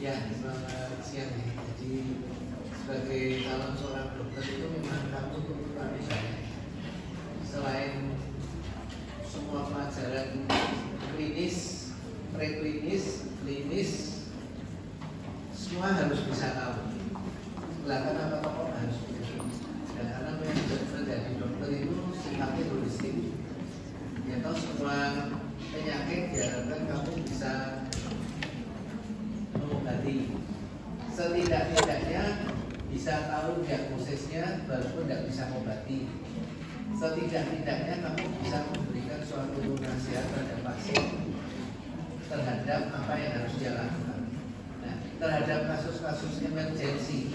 Ya, selamat siang ya. Jadi sebagai calon seorang dokter itu memang kamu tuntutan saya. Selain semua pelajaran klinis, preklinis, klinis, semua harus bisa tahu. Belakang apa tokoh harus bisa. Dan karena menjadi dokter itu sifatnya holistik. Ya tahu semua penyakit diharapkan kamu bisa mengobati. Setidak-tidaknya bisa tahu diagnosisnya walaupun tidak bisa mengobati. Setidak-tidaknya kamu bisa memberikan suatu nasihat terhadap pasien terhadap apa yang harus dia lakukan. Nah, terhadap kasus-kasus emergensi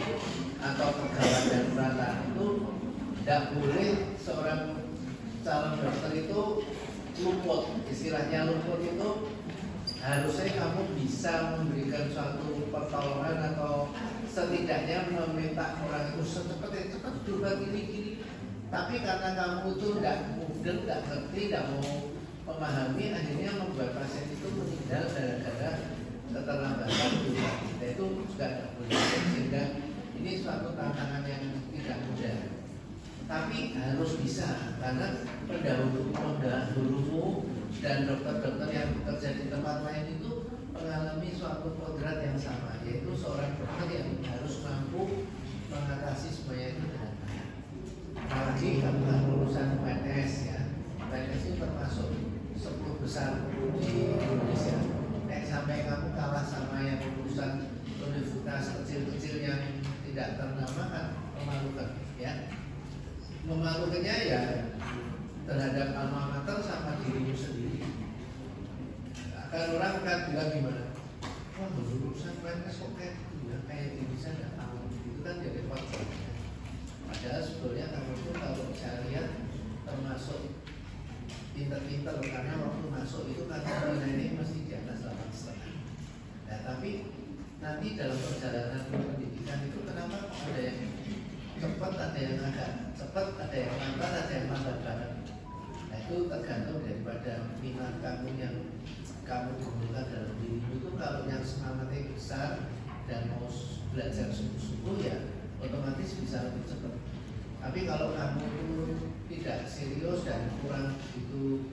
atau pegawai darurat itu tidak boleh seorang calon dokter itu luput. Istilahnya luput itu harusnya kamu bisa memberikan suatu pertolongan atau setidaknya meminta orang itu cepat juga gini. Tapi karena kamu itu tidak mudeng, tidak ngerti, tidak mau memahami, akhirnya membuat pasien itu meninggal gara-gara keterlambatan juga. Kita itu juga tidak boleh, sehingga ini suatu tantangan yang tidak mudah. Tapi harus bisa, karena pendahulumu dan dokter-dokter yang bekerja di tempat lain itu mengalami suatu kodrat yang sama, yaitu seorang dokter yang harus mampu mengatasi semuanya itu dengan baik. Apalagi kamu kan lulusan PNS ya, PNS itu termasuk 10 besar di Indonesia. Sampai kamu kalah sama yang lulusan universitas kecil-kecil yang tidak ternama kan memalukan ya. Memalukannya ya terhadap alma mater sama dirimu sendiri. Akan orang kan bilang gimana? Wah, lulusan PNS kok kayak gini saya nggak tahu. Itu kan jadi faktor. Padahal sebetulnya kamu itu kalau saya lihat termasuk pinter-pinter, karena waktu masuk itu kan nilai ini mesti di atas 8,5. Nah, tapi nanti dalam perjalanan pendidikan itu kenapa ada yang cepat, ada yang agak cepat, ada yang lambat, ada yang lambat banget. Nah, itu tergantung daripada minat kamu yang kamu gunakan dalam dirimu itu. Kalau yang semangatnya besar dan mau belajar sungguh-sungguh ya otomatis bisa lebih cepat. Tapi kalau kamu tidak serius dan kurang itu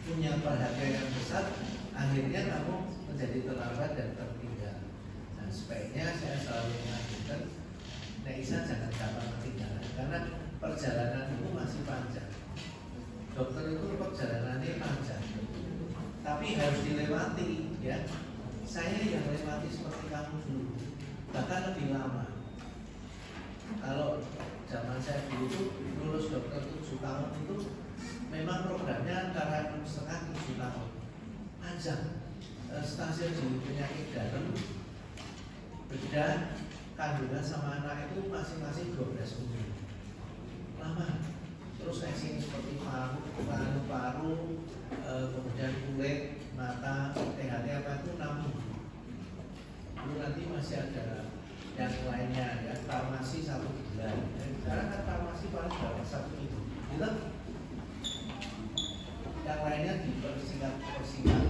punya perhatian yang besar, akhirnya kamu menjadi terlambat dan tertinggal. Nah, sebaiknya saya selalu mengajukan Isa jangan gampang ketinggalan, karena perjalanan itu masih panjang. Dokter itu perjalanannya panjang, tapi harus dilewati ya. Saya yang lewati seperti kamu dulu, bahkan lebih lama. Kalau zaman saya dulu itu lulus dokter 7 tahun itu memang programnya antara 6,5 ke 7 tahun. Panjang. Stasiun di penyakit dalam, bedah, kandungan sama anak itu masing-masing 12 minggu. Lama. Terus testing seperti paru, kemudian kulit, mata, THT apa itu 6 minggu. Lalu nanti masih ada yang lainnya ya, farmasi 1 bulan. Sekarang kan farmasi paling berapa 1 minggu. Gitu? Yang lainnya dipersingkat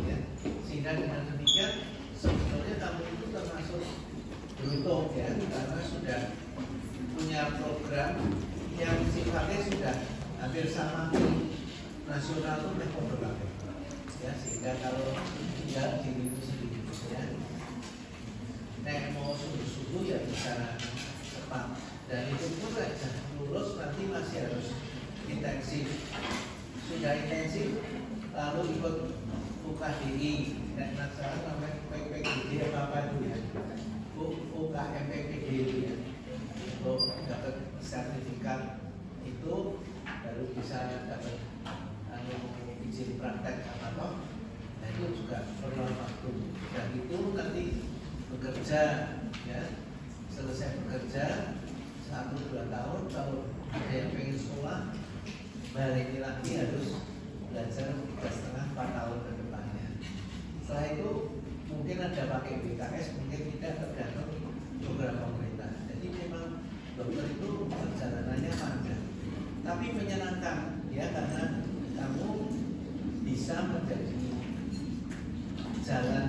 ya. Sehingga dengan demikian sebetulnya kamu itu termasuk beruntung ya, karena sudah punya program yang sifatnya sudah hampir sama nasional itu metode ya, sehingga kalau tinggal diri itu sendiri ya. Nek mau sungguh-sungguh ya bisa cepat, dan itu pun lulus nanti masih harus intensif. Sudah intensif lalu ikut UKDI dan sekarang namanya PPGD apa itu ya, UKMPPD ya, untuk dapat sertifikat itu baru bisa dapat izin praktek apa toh. Nah, itu juga perlu waktu, dan itu nanti bekerja ya, selesai bekerja 1-2 tahun, kalau ada yang pengen sekolah balik lagi harus belajar 3,5-4 tahun ke depannya. Setelah itu mungkin ada pakai BKS, mungkin tidak, tergantung program pemerintah. Jadi memang dokter itu perjalanannya panjang, tapi menyenangkan ya, karena kamu bisa menjadi jalan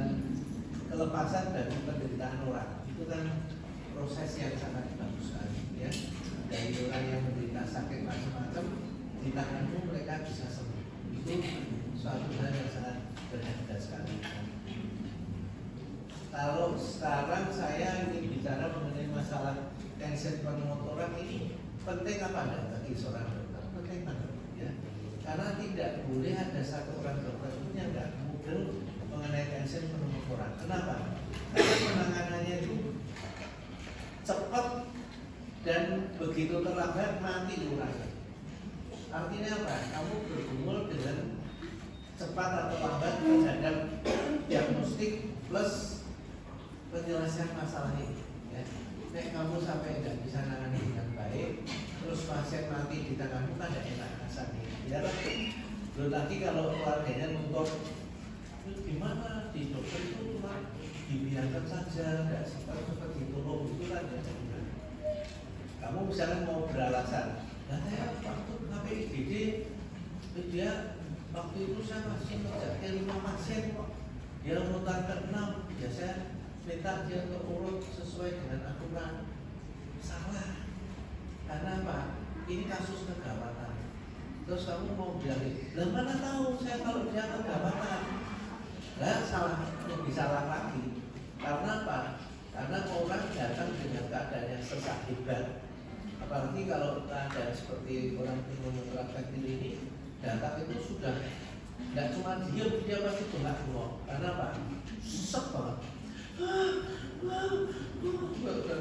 ke pelepasan dari penderitaan orang. Itu kan proses yang sangat bagus sekali, ya. Dari orang yang menderita sakit macam-macam, di tanganmu mereka bisa sembuh. Itu suatu hal yang sangat berharga sekali. Kalau sekarang saya ingin bicara mengenai masalah tension pneumotorak ini penting apa enggak bagi seorang dokter? Penting banget, ya. Karena tidak boleh ada satu orang dokter pun yang nggak mudeng mengenai tension pneumotorak. Kenapa? Karena penanganannya itu cepat dan begitu terlambat mati orangnya. Artinya apa? Kamu bergumul dengan cepat atau lambat terhadap diagnostik plus penyelesaian masalah ini, ya. Nek kamu sampai nggak bisa nangani dengan baik, terus pasien mati di tanganmu kan tidak enak rasanya, ya kan? Belum lagi kalau keluarganya nuntut, gimana di dokter itu cuma dibiarkan saja, nggak sempat ditolong, itu kan ya. Kamu misalnya mau beralasan, nah saya waktu KPIGD dia waktu itu saya masih mengerjakan 5 pasien kok, dia urutan ke-6, ya saya minta dia urut sesuai dengan aturan. Salah. Karena apa? Ini kasus kegawatan. Terus kamu mau bilang, lah mana tahu saya kalau dia kegawatan? Lah salah, lebih salah lagi. Karena apa? Karena orang datang dengan keadaan yang sesak hebat. Apalagi kalau keadaan seperti orang pneumotorak faktil ini, datang itu sudah nggak cuma diam, dia pasti bengak-bengok. Karena apa? Susah banget.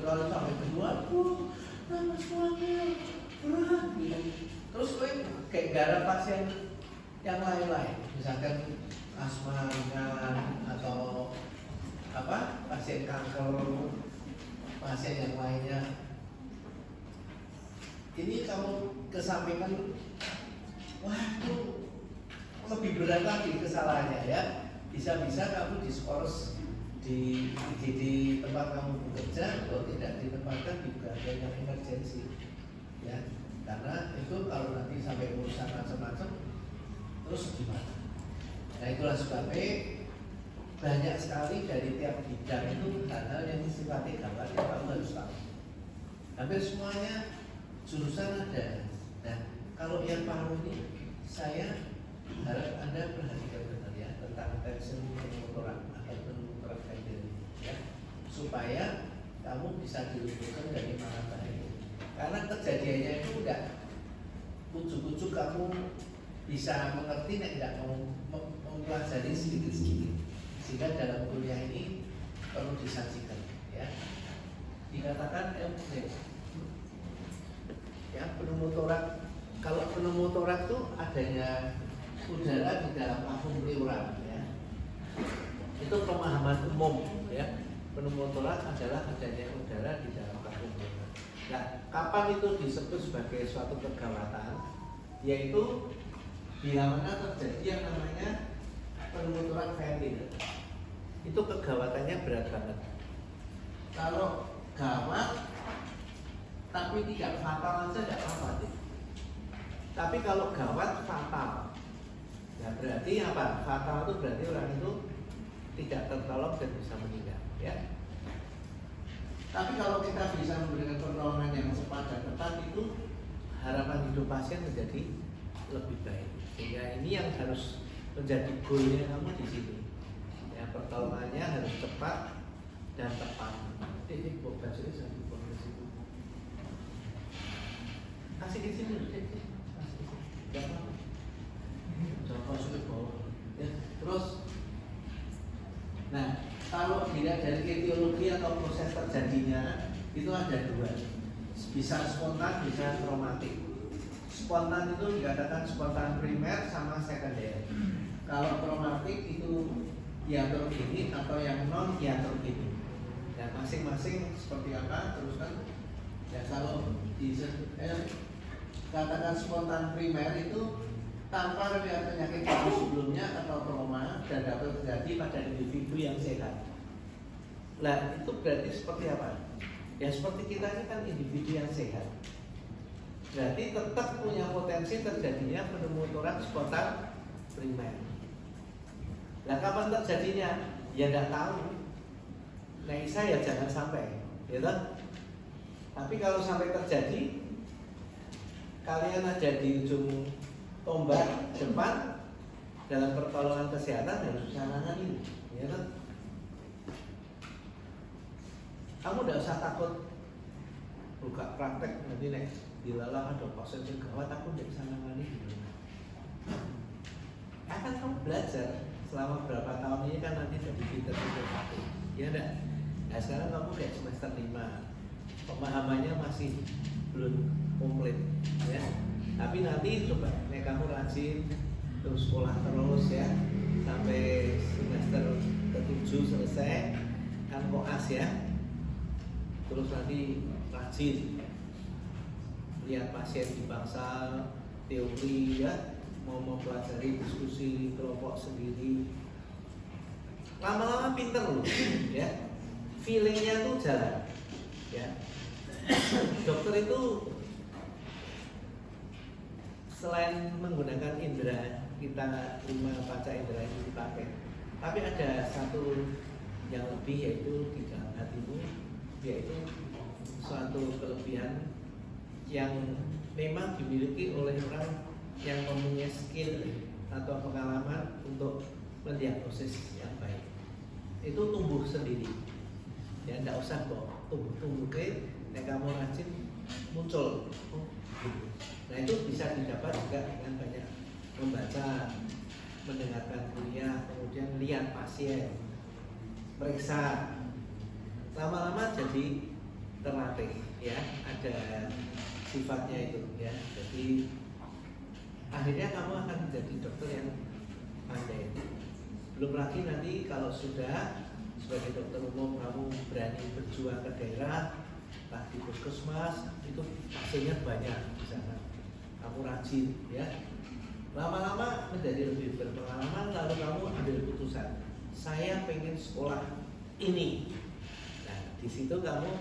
Kalau sampai kedua, nama suami berat. Terus kayak gara pasien yang lain-lain, misalkan asma ringan atau apa pasien kanker, pasien yang lainnya. Ini kamu kesampingkan, waduh, lebih berat lagi kesalahannya, ya. Bisa-bisa kamu diskors di tempat kamu bekerja, kalau tidak ditempatkan di bagian yang emergensi, ya. Karena itu kalau nanti sampai urusan macam-macam, terus gimana? Nah itulah sebabnya banyak sekali dari tiap bidang itu hal-hal yang sifatnya gawat yang kamu harus tahu. Hampir semuanya jurusan ada. Nah kalau yang paru ini, saya harap Anda perhatikan benar, ya, tentang tension pneumotorak atau pneumotorak faktil, ya, supaya kamu bisa dilumpuhkan dari mana bahaya. Karena kejadiannya itu enggak ujuk-ujuk kamu bisa mengerti, tidak mau mempelajari sedikit-sedikit, sehingga dalam kuliah ini perlu disajikan, ya. Dikatakan ya pneumotorak. Kalau pneumotorak itu adanya udara di dalam lambung pleural, ya. Itu pemahaman umum, ya. Pneumotorak adalah adanya udara di dalam lambung pleural. Nah, kapan itu disebut sebagai suatu kegawatan? Yaitu bila mana terjadi yang namanya pneumotorak faktil. Itu kegawatannya berat banget. Kalau gawat tapi tidak fatal aja tidak apa-apa. Tapi kalau gawat fatal, ya berarti apa? Fatal itu berarti orang itu tidak tertolong dan bisa meninggal, ya. Tapi kalau kita bisa memberikan pertolongan yang cepat dan tepat, itu harapan hidup pasien menjadi lebih baik. Sehingga ini yang harus menjadi goalnya kamu di sini. Ya, pertolongannya harus cepat dan tepat. Ini bukan sini satu posisi. Kasih di sini, jangan masuk ke bawah. Ya, terus, nah kalau dilihat dari etiologi atau proses terjadinya itu ada dua, bisa spontan, bisa traumatik. Spontan itu dikatakan spontan primer sama sekunder. Kalau traumatik itu iatrogenik atau yang non iatrogenik. Ya masing-masing seperti apa terus kan? Ya kalau katakan spontan primer itu tanpa riwayat penyakit paru sebelumnya atau trauma dan dapat terjadi pada individu yang sehat. Nah itu berarti seperti apa? Ya seperti kita ini kan individu yang sehat. Berarti tetap punya potensi terjadinya pneumotorak spontan primer. Nah kapan terjadinya? Ya nggak tahu. Nah, saya jangan sampai, ya toh? Tapi kalau sampai terjadi, kalian ada di ujung tombak depan dalam pertolongan kesehatan harus bisa nangani, ya toh? Kamu tidak usah takut buka praktek nanti nek dilalah ada pasien yang gawat, aku tidak bisa nangani. Akan kamu belajar selama berapa tahun ini kan nanti jadi pinter-pinter satu, ya enggak? Nah sekarang kamu kayak semester 5, pemahamannya masih belum komplit, ya. Tapi nanti coba, nek kamu rajin terus sekolah terus ya sampai semester ke-7 selesai kan koas ya. Terus nanti rajin lihat pasien di bangsal, teori ya, mau mempelajari diskusi kelompok sendiri. Lama-lama pinter loh, ya. Feelingnya tuh jalan, ya. Dokter itu selain menggunakan indera, kita 5 panca indera ini dipakai, tapi ada satu yang lebih, yaitu di dalam hatimu, yaitu suatu kelebihan yang memang dimiliki oleh orang yang mempunyai skill atau pengalaman untuk mendiagnosis yang baik. Itu tumbuh sendiri, ya tidak usah kok tumbuh nek kamu rajin muncul. Nah itu bisa didapat juga dengan banyak membaca, mendengarkan kuliah, kemudian lihat pasien, periksa, lama-lama jadi terlatih, ya, ada sifatnya itu, ya. Jadi akhirnya kamu akan menjadi dokter yang pandai. Belum lagi nanti kalau sudah sebagai dokter umum kamu berani berjuang ke daerah, entah di puskesmas, itu pasiennya banyak di sana. Kamu rajin, ya. Lama-lama menjadi lebih berpengalaman, lalu kamu ambil keputusan, saya pengen sekolah ini. Nah, di situ kamu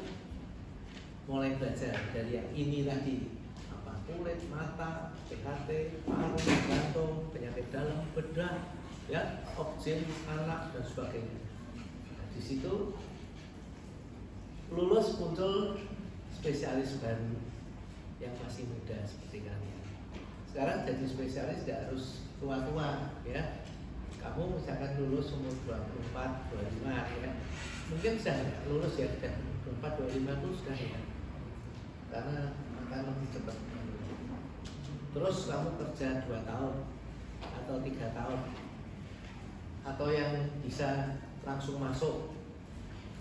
mulai belajar dari yang ini tadi, apa kulit, mata, PHT, paru, jantung, penyakit dalam, bedah, ya, objek anak dan sebagainya. Nah, di situ lulus muncul spesialis baru yang masih muda seperti kalian. Sekarang jadi spesialis tidak harus tua-tua, ya. Kamu misalkan lulus umur 24, 25, ya. Mungkin sudah lulus ya, 24, 25 itu sudah ya. Karena akan lebih cepat. Terus kamu kerja 2 tahun atau 3 tahun, atau yang bisa langsung masuk,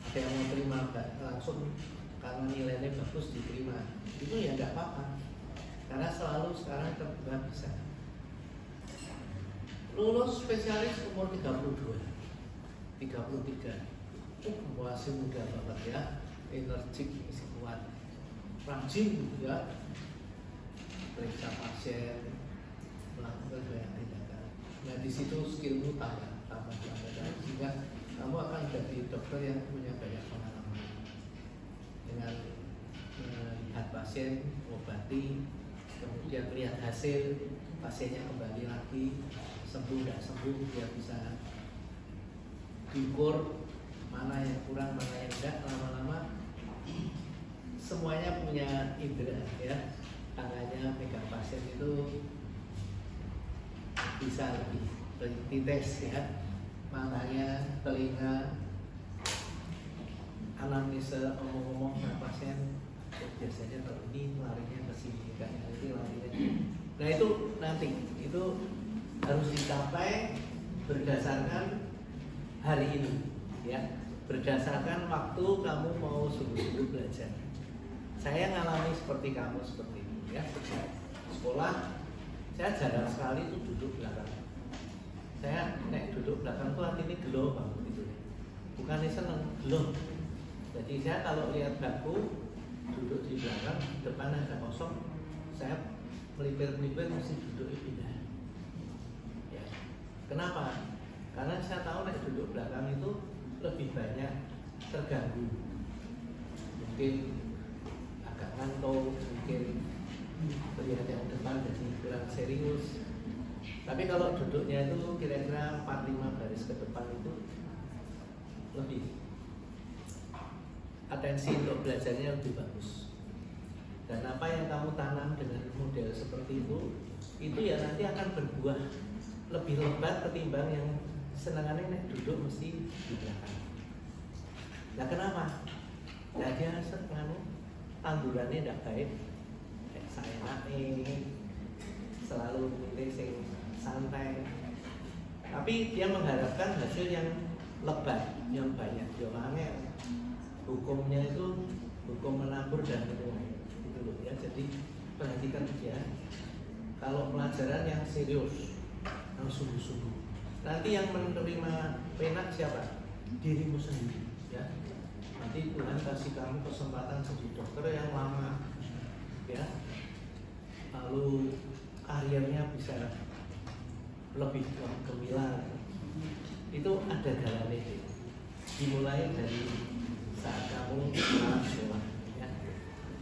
ada yang mau terima langsung karena nilainya bagus diterima, itu ya nggak apa-apa, karena selalu sekarang terbuka bisa. Lulus spesialis umur 32, 33, masih muda banget ya, energik, masih kuat, rajin ya, periksa pasien, melakukan banyak tindakan. Nah di situ skillmu tambah, sehingga kamu akan jadi dokter yang punya banyak pengalaman dengan melihat pasien, mengobati, kemudian lihat hasil pasiennya kembali lagi, sembuh tidak sembuh, dia bisa diukur mana yang kurang, mana yang enggak. Lama-lama semuanya punya indera, ya. Tangannya pegang pasien itu bisa lebih tes, ya. Matanya, telinga, anamnesa, omong-omong sama pasien, biasanya kalau ini larinya ke sini, kayak ini larinya. Nah itu nanti itu harus dicapai berdasarkan hari ini, ya, berdasarkan waktu kamu mau sungguh-sungguh belajar. Saya ngalami seperti kamu seperti ini, ya. Sekolah saya jarang sekali itu duduk belakang. Saya duduk belakang tuh artinya gelo banget gitu, bukannya seneng, gelo. Jadi saya kalau lihat bangku duduk di belakang, depan ada kosong, saya melipir-melipir mesti duduk di pindah. Ya. Kenapa? Karena saya tahu nek duduk belakang itu lebih banyak terganggu. Mungkin agak ngantuk, mungkin melihat yang depan jadi kurang serius. Tapi kalau duduknya itu kira-kira 4-5 baris ke depan itu lebih atensi untuk belajarnya lebih bagus. Dan apa yang kamu tanam dengan model seperti itu ya nanti akan berbuah lebih lebat ketimbang yang senangannya nek duduk mesti di belakang. Nah kenapa? Nah dia tandurannya tidak baik, kayak saya selalu milih sing santai. Tapi dia mengharapkan hasil yang lebat, yang banyak. Jangan hukumnya itu hukum menabur dan menuai. Ya, jadi perhatikan dia. Kalau pelajaran yang serius, yang sungguh-sungguh, nanti yang menerima pena siapa? Dirimu sendiri. Ya, nanti Tuhan kasih kamu kesempatan jadi dokter yang lama, ya. Lalu karirnya bisa lebih gemilang. Itu ada jalannya. Dimulai dari saat kamu sekolah. Ya.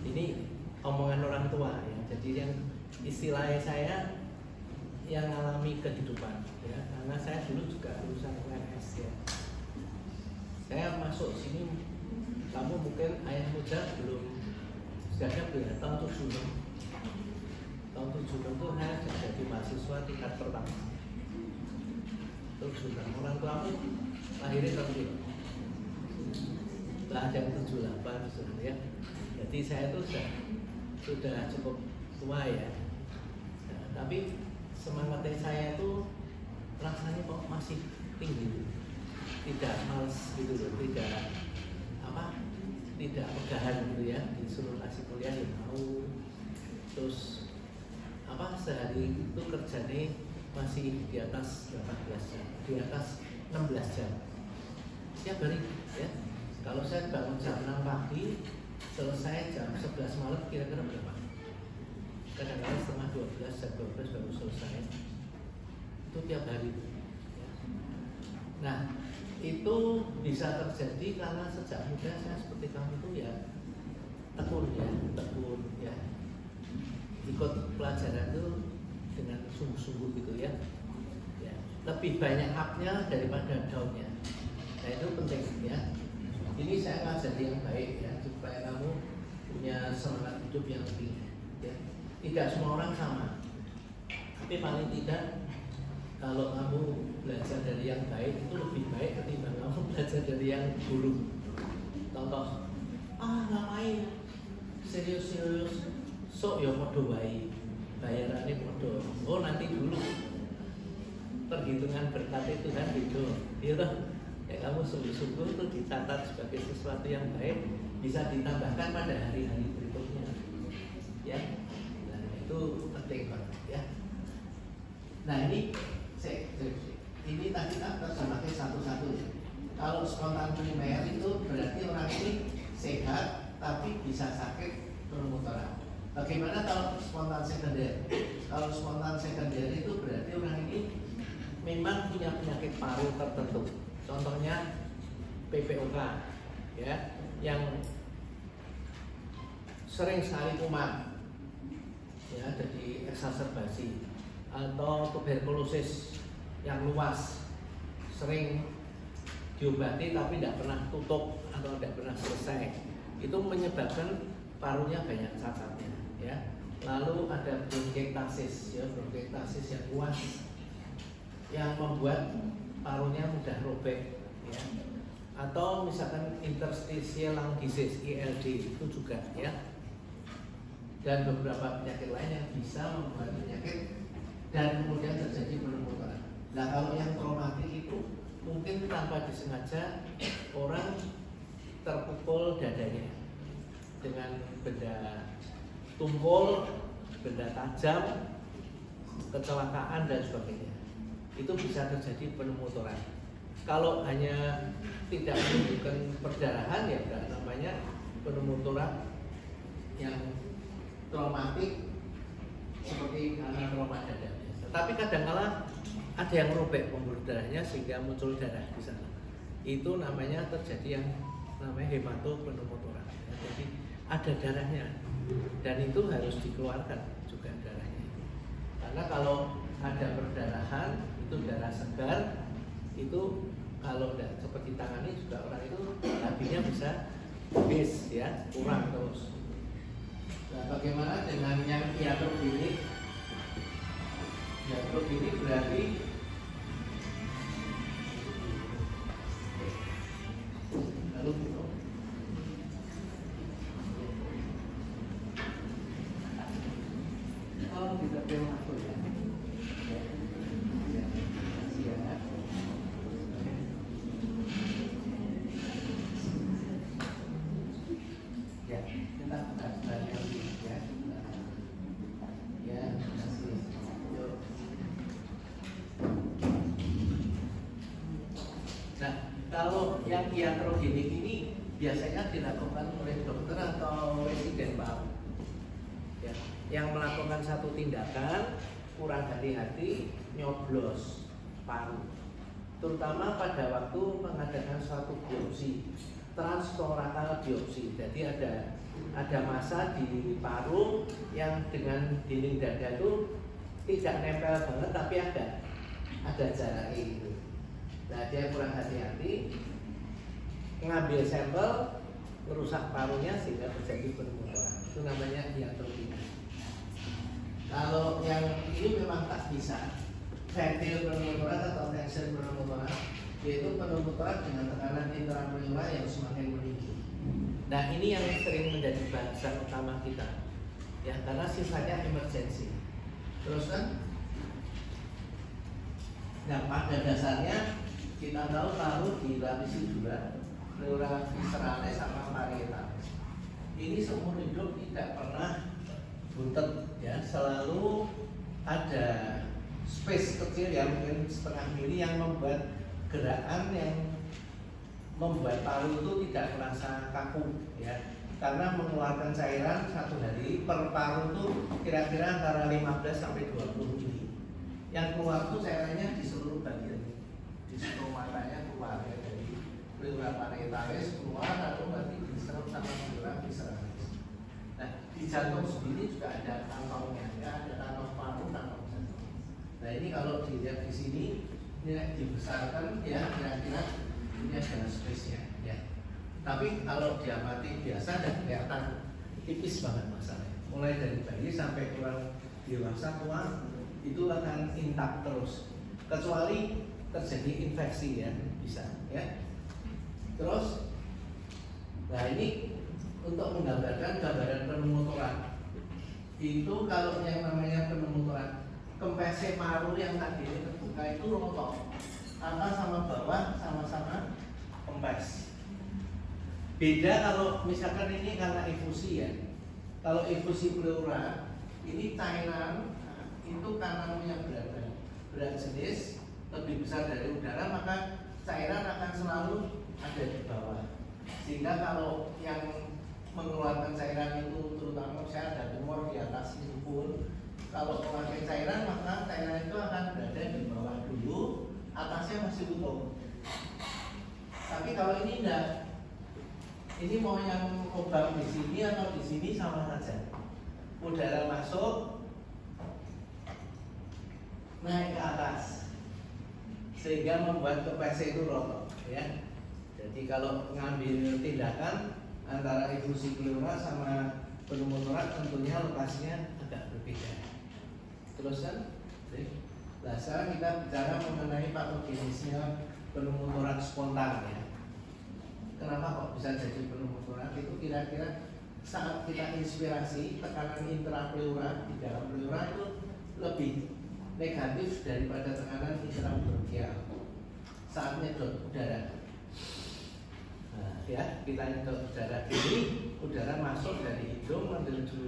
Ini omongan orang tua ya. Jadi yang istilahnya saya yang mengalami kehidupan ya, karena saya dulu juga lulusan UNS ya. Saya masuk sini, kamu mungkin ayah muda belum sudah ya, tahun 76 itu saya jadi mahasiswa tingkat pertama. Terus sudah orang tuamu lahirnya tahun lah yang 78 sudah ya. Jadi saya itu sudah cukup tua ya. Nah, tapi semangatnya saya itu rasanya kok masih tinggi, tidak males gitu loh, tidak megahan gitu ya, disuruh kasih kuliah ya mau. Terus sehari itu kerjanya masih di atas 18 jam, di atas 16 jam setiap hari ya. Kalau saya bangun jam 6 pagi, selesai jam 11 malam, kira-kira berapa? Kadang-kadang setengah 12, jam 12 baru selesai. Itu tiap hari. Nah, itu bisa terjadi karena sejak muda saya seperti kamu itu ya tekun ya. Ikut pelajaran itu dengan sungguh-sungguh gitu ya. Lebih banyak up-nya daripada down-nya. Nah itu penting ya. Ini saya ngajari yang baik ya, supaya kamu punya semangat hidup yang tinggi ya. Tidak semua orang sama, tapi paling tidak kalau kamu belajar dari yang baik itu lebih baik ketimbang kamu belajar dari yang buruk. Contoh, ngapain serius-serius sok ya podo wae, bayarannya podo. Oh nanti dulu perhitungan berkat itu kan gitu, gitu. Ya kamu sungguh-sungguh itu dicatat sebagai sesuatu yang baik, bisa ditambahkan pada hari-hari berikutnya ya. Nah itu penting banget ya. Nah ini tadi tak terjemahkan satu-satu ya. Kalau spontan primer itu berarti orang ini sehat tapi bisa sakit pneumotorak. Bagaimana kalau spontan sekunder? Kalau spontan sekunder itu berarti orang ini memang punya penyakit paru tertentu. Contohnya PPOK ya, yang sering sekali kumat ya, jadi eksaserbasi, atau tuberkulosis yang luas, sering diobati tapi tidak pernah tutup atau tidak pernah selesai. Itu menyebabkan parunya banyak cacatnya ya. Lalu ada bronkiektasis ya, bronkiektasis yang luas yang membuat parunya mudah robek ya. Atau misalkan interstitial lung disease ILD itu juga ya. Dan beberapa penyakit lain yang bisa membuat penyakit dan kemudian terjadi pneumotorak. Nah kalau yang traumatik itu mungkin tanpa disengaja orang terpukul dadanya dengan benda tumpul, benda tajam, kecelakaan dan sebagainya. Itu bisa terjadi pneumotorak. Kalau hanya tidak menunjukkan perdarahan ya enggak, namanya pneumotorak yang traumatik seperti karena trauma dada. Tapi kadang-kala ada yang robek pembuluh darahnya sehingga muncul darah di sana. Itu namanya terjadi yang namanya hematopneumotorak. Ya, jadi ada darahnya dan itu harus dikeluarkan juga darahnya. Karena kalau ada perdarahan itu darah segar, itu kalau tidak seperti tangannya juga orang itu habisnya bisa habis ya, kurang terus. Nah, bagaimana dengan yang iatrogenik? Iatrogenik berarti lalu minum. Oh, tidak perlu aku ya. Ya, kasih ya. Ya, kita balik lagi ya. Ya, kasih. Yuk. Nah, kalau yang iatrogenik ini biasanya dilakukan oleh dokter atau residen paru. Ya, yang melakukan satu tindakan kurang hati-hati nyoblos paru, terutama pada waktu mengadakan suatu biopsi, transtorakal biopsi. Jadi ada massa di paru yang dengan dinding dada itu tidak nempel banget, tapi ada jaraknya itu. Nah, dia kurang hati-hati ngambil sampel, merusak parunya sehingga terjadi pneumotorak. Itu namanya iatrogenik. Kalau yang ini memang tak bisa ventil pneumotorak atau tension pneumotorak, yaitu pneumotorak dengan tekanan intrapleural yang semakin meninggi. Nah, ini yang sering menjadi bahasan utama kita, ya, karena sifatnya emergensi. Terus kan, nah pada dasarnya kita tahu paru dilapisi dua, pleura viscerale sama parietalis. Ini seumur hidup tidak pernah buntet, ya, selalu ada space kecil yang mungkin setengah mili yang membuat gerakan yang membuat paru itu tidak merasa kaku, ya, karena mengeluarkan cairan satu hari per paru itu kira-kira antara 15 sampai 20 mili. Yang keluar itu cairannya di seluruh bagian, di seluruh matanya keluar, ya, dari pleura parietalis keluar lalu nanti diserap sama pleura visceralis. Nah, di jantung sendiri juga ada kantongnya, ya, ada kantong paru, kantong jantung. Nah, ini kalau dilihat di sini ini dibesarkan, ya, kira-kira ini ada space-nya, ya. Tapi kalau diamati biasa dan kelihatan tipis banget masalahnya. Mulai dari bayi sampai orang dewasa tua itu akan intak terus, kecuali terjadi infeksi, ya, bisa, ya. Terus, nah ini untuk menggambarkan gambaran pneumotorak. Itu kalau yang namanya pneumotorak, kempes paru yang tadi terbuka itu rontok, atas sama bawah sama-sama kempes. Beda kalau misalkan ini karena infusi, ya. Kalau infusi pleura ini cairan itu karena yang berat jenis lebih besar dari udara, maka cairan akan selalu ada di bawah. Sehingga kalau yang mengeluarkan cairan itu, terutama misalnya ada tumor di atas itu pun, kalau memakai cairan maka cairan itu akan berada di bawah dulu, atasnya masih utuh. Tapi kalau ini enggak, ini mau yang lubang di sini atau di sini sama saja. Udara masuk, naik ke atas, sehingga membuat kempes itu rontok, ya. Jadi kalau ngambil tindakan antara infusi pleura sama pneumotorak tentunya lokasinya agak berbeda. Terus kan, nah sekarang kita bicara mengenai patogenisnya pneumotorak spontan, ya. Kenapa kok bisa jadi pneumotorak? Itu kira-kira saat kita inspirasi, tekanan intrapleura di dalam pleura itu lebih negatif daripada tekanan intrabronchial saat nyedot udara. Nah, ya, kita nyedot udara ini, udara masuk dari hidung menuju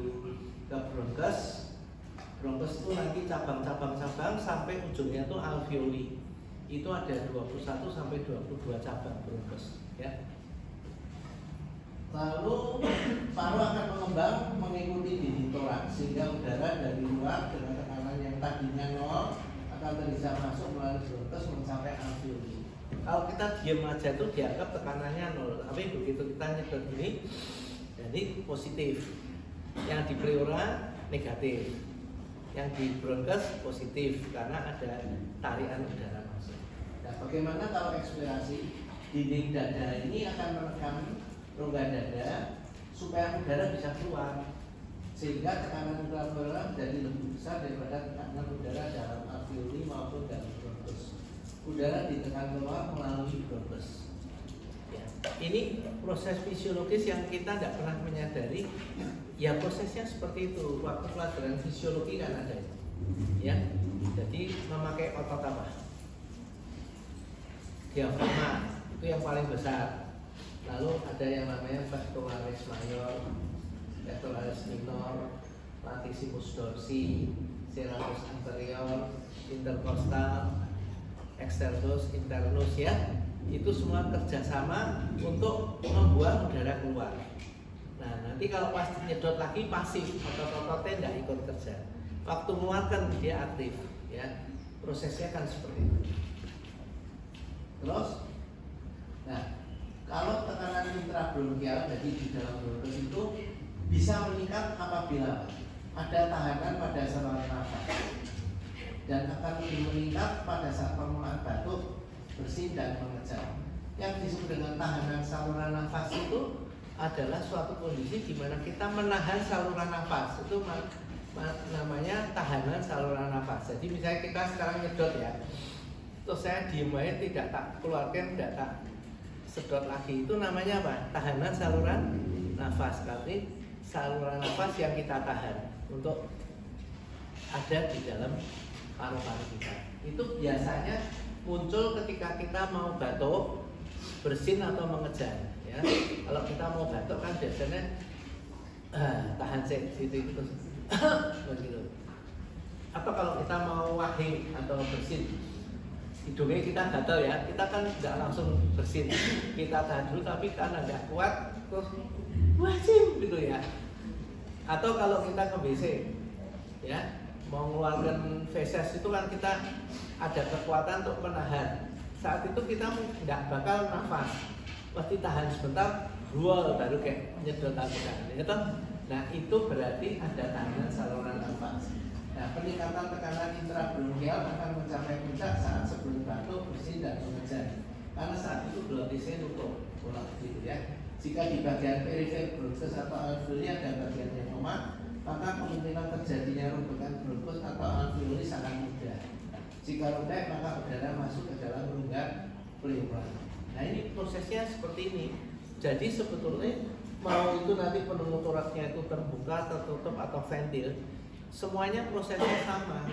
ke bronkus. Bronkus itu nanti cabang-cabang sampai ujungnya itu alveoli. Itu ada 21 sampai 22 cabang bronkus, ya. Lalu paru akan mengembang mengikuti dinding torak, sehingga udara dari luar dengan tekanan yang tadinya 0 akan bisa masuk melalui bronkus mencapai alveoli. Kalau kita diam aja tuh dianggap tekanannya 0, tapi begitu kita nyedot ini, jadi positif. Yang di pleura negatif, yang di bronkus positif karena ada tarikan udara masuk. Nah, bagaimana kalau ekspirasi? Dinding dada ini akan menekan rongga dada supaya udara bisa keluar, sehingga tekanan intrapleural jadi lebih besar daripada tekanan udara dalam alveoli maupun dalam bronkus. Udara ditekan keluar melalui bronkus. Ya. Ini proses fisiologis yang kita tidak pernah menyadari. Ya prosesnya seperti itu. Waktu pelajaran fisiologi kan ada, ya. Jadi memakai otot apa? Diafragma itu yang paling besar. Lalu ada yang namanya pectoralis major, pectoralis minor, latissimus dorsi, serratus anterior, intercostal, externus, internus, ya. Itu semua kerjasama untuk membuang udara keluar. Nah nanti kalau pas nyedot lagi pasif, otot-ototnya tidak ikut kerja. Waktu mengeluarkan dia aktif, ya. Prosesnya kan seperti itu. Terus, nah kalau tekanan intrabronkial, jadi di dalam bronkus itu bisa meningkat apabila ada tahanan pada saluran nafas dan akan lebih meningkat pada saat permulaan batuk, bersin dan mengejar. Yang disebut dengan tahanan saluran nafas itu adalah suatu kondisi di mana kita menahan saluran nafas. Itu namanya tahanan saluran nafas. Jadi misalnya kita sekarang nyedot, ya, terus saya diem aja, tidak tak keluarkan, tidak tak sedot lagi, itu namanya apa? Tahanan saluran nafas. Berarti saluran nafas yang kita tahan untuk ada di dalam paru-paru kita. Itu biasanya muncul ketika kita mau batuk, bersin atau mengejar, ya. Kalau kita mau batuk kan biasanya tahan situ terus begitu. Atau kalau kita mau wahing atau bersin, hidungnya kita gatal, ya, kita kan nggak langsung bersin, kita tahan dulu, tapi karena nggak kuat terus wajib gitu, ya. Atau kalau kita ke WC, ya, mau mengeluarkan feses itu kan kita ada kekuatan untuk menahan. Saat itu kita nggak bakal nafas, pasti tahan sebentar, baru kayak nyedot aja, gitu. Nah itu berarti ada tahanan saluran nafas. Nah, peningkatan tekanan intrabronkial akan mencapai puncak saat sebelum batuk, bersin dan mengejar. Karena saat itu glottisnya tutup, gitu, ya. Jika di bagian perifer bronkus atau alveoli ada bagian yang lemah, maka kemungkinan terjadinya rombekan bronkus atau alveoli sangat mudah. Jika robek, maka udara masuk ke dalam rongga pleura. Nah, ini prosesnya seperti ini. Jadi sebetulnya mau itu nanti pneumotoraksnya itu terbuka, tertutup atau ventil, semuanya prosesnya sama,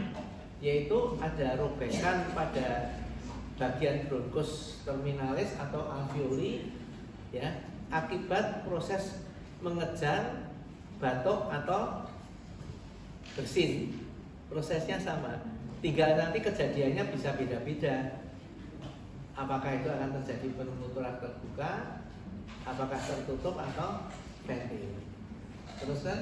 yaitu ada robekan pada bagian bronkus terminalis atau alveoli, ya, akibat proses mengejar, batuk atau bersin. Prosesnya sama, tinggal nanti kejadiannya bisa beda-beda. Apakah itu akan terjadi pneumotoraks terbuka, apakah tertutup atau ventil. Terus kan,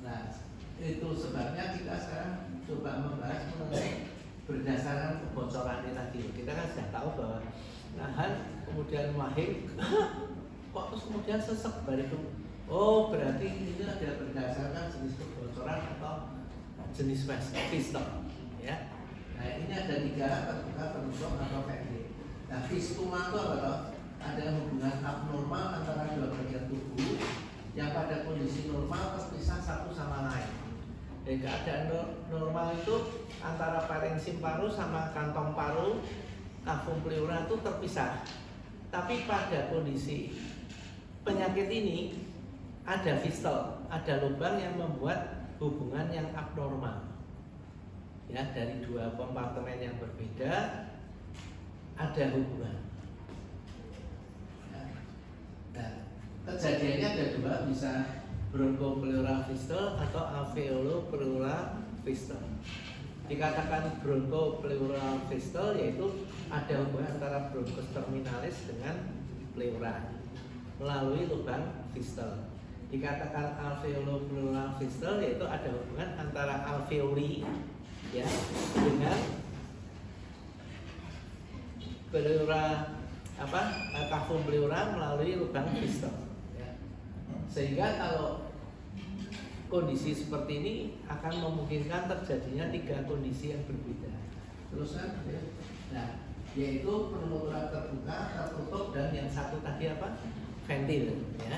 nah itu sebabnya kita sekarang coba membahas mengenai berdasarkan kebocoran ini tadi. Kita kan sudah tahu bahwa nahan, kemudian wahing, kok terus kemudian sesek balik itu. Oh berarti ini adalah berdasarkan jenis kebocoran atau jenis fistum, ya. Nah ini ada 3, terbuka, tertutup atau ventil. Nah fistula itu apa? Ada hubungan abnormal antara dua bagian tubuh yang pada kondisi normal terpisah satu sama lain. Jadi keadaan normal itu antara parenkim paru sama kantong paru, cavum pleura itu terpisah. Tapi pada kondisi penyakit ini ada fistel, ada lubang yang membuat hubungan yang abnormal. Ya, dari dua kompartemen yang berbeda ada hubungan. Nah, kejadiannya ada 2, bisa bronchopleural fistule atau alveolopleural fistule. Dikatakan bronchopleural fistule yaitu ada hubungan antara bronchus terminalis dengan pleura melalui lubang fistule. Dikatakan alveolopleural fistule yaitu ada hubungan antara alveoli, ya, dengan pleura cavum pleura melalui lubang fistule, ya. Sehingga kalau kondisi seperti ini akan memungkinkan terjadinya 3 kondisi yang berbeda. Terus kan, nah, yaitu pneumotoraks terbuka, tertutup, dan yang satu tadi apa? ventil ya.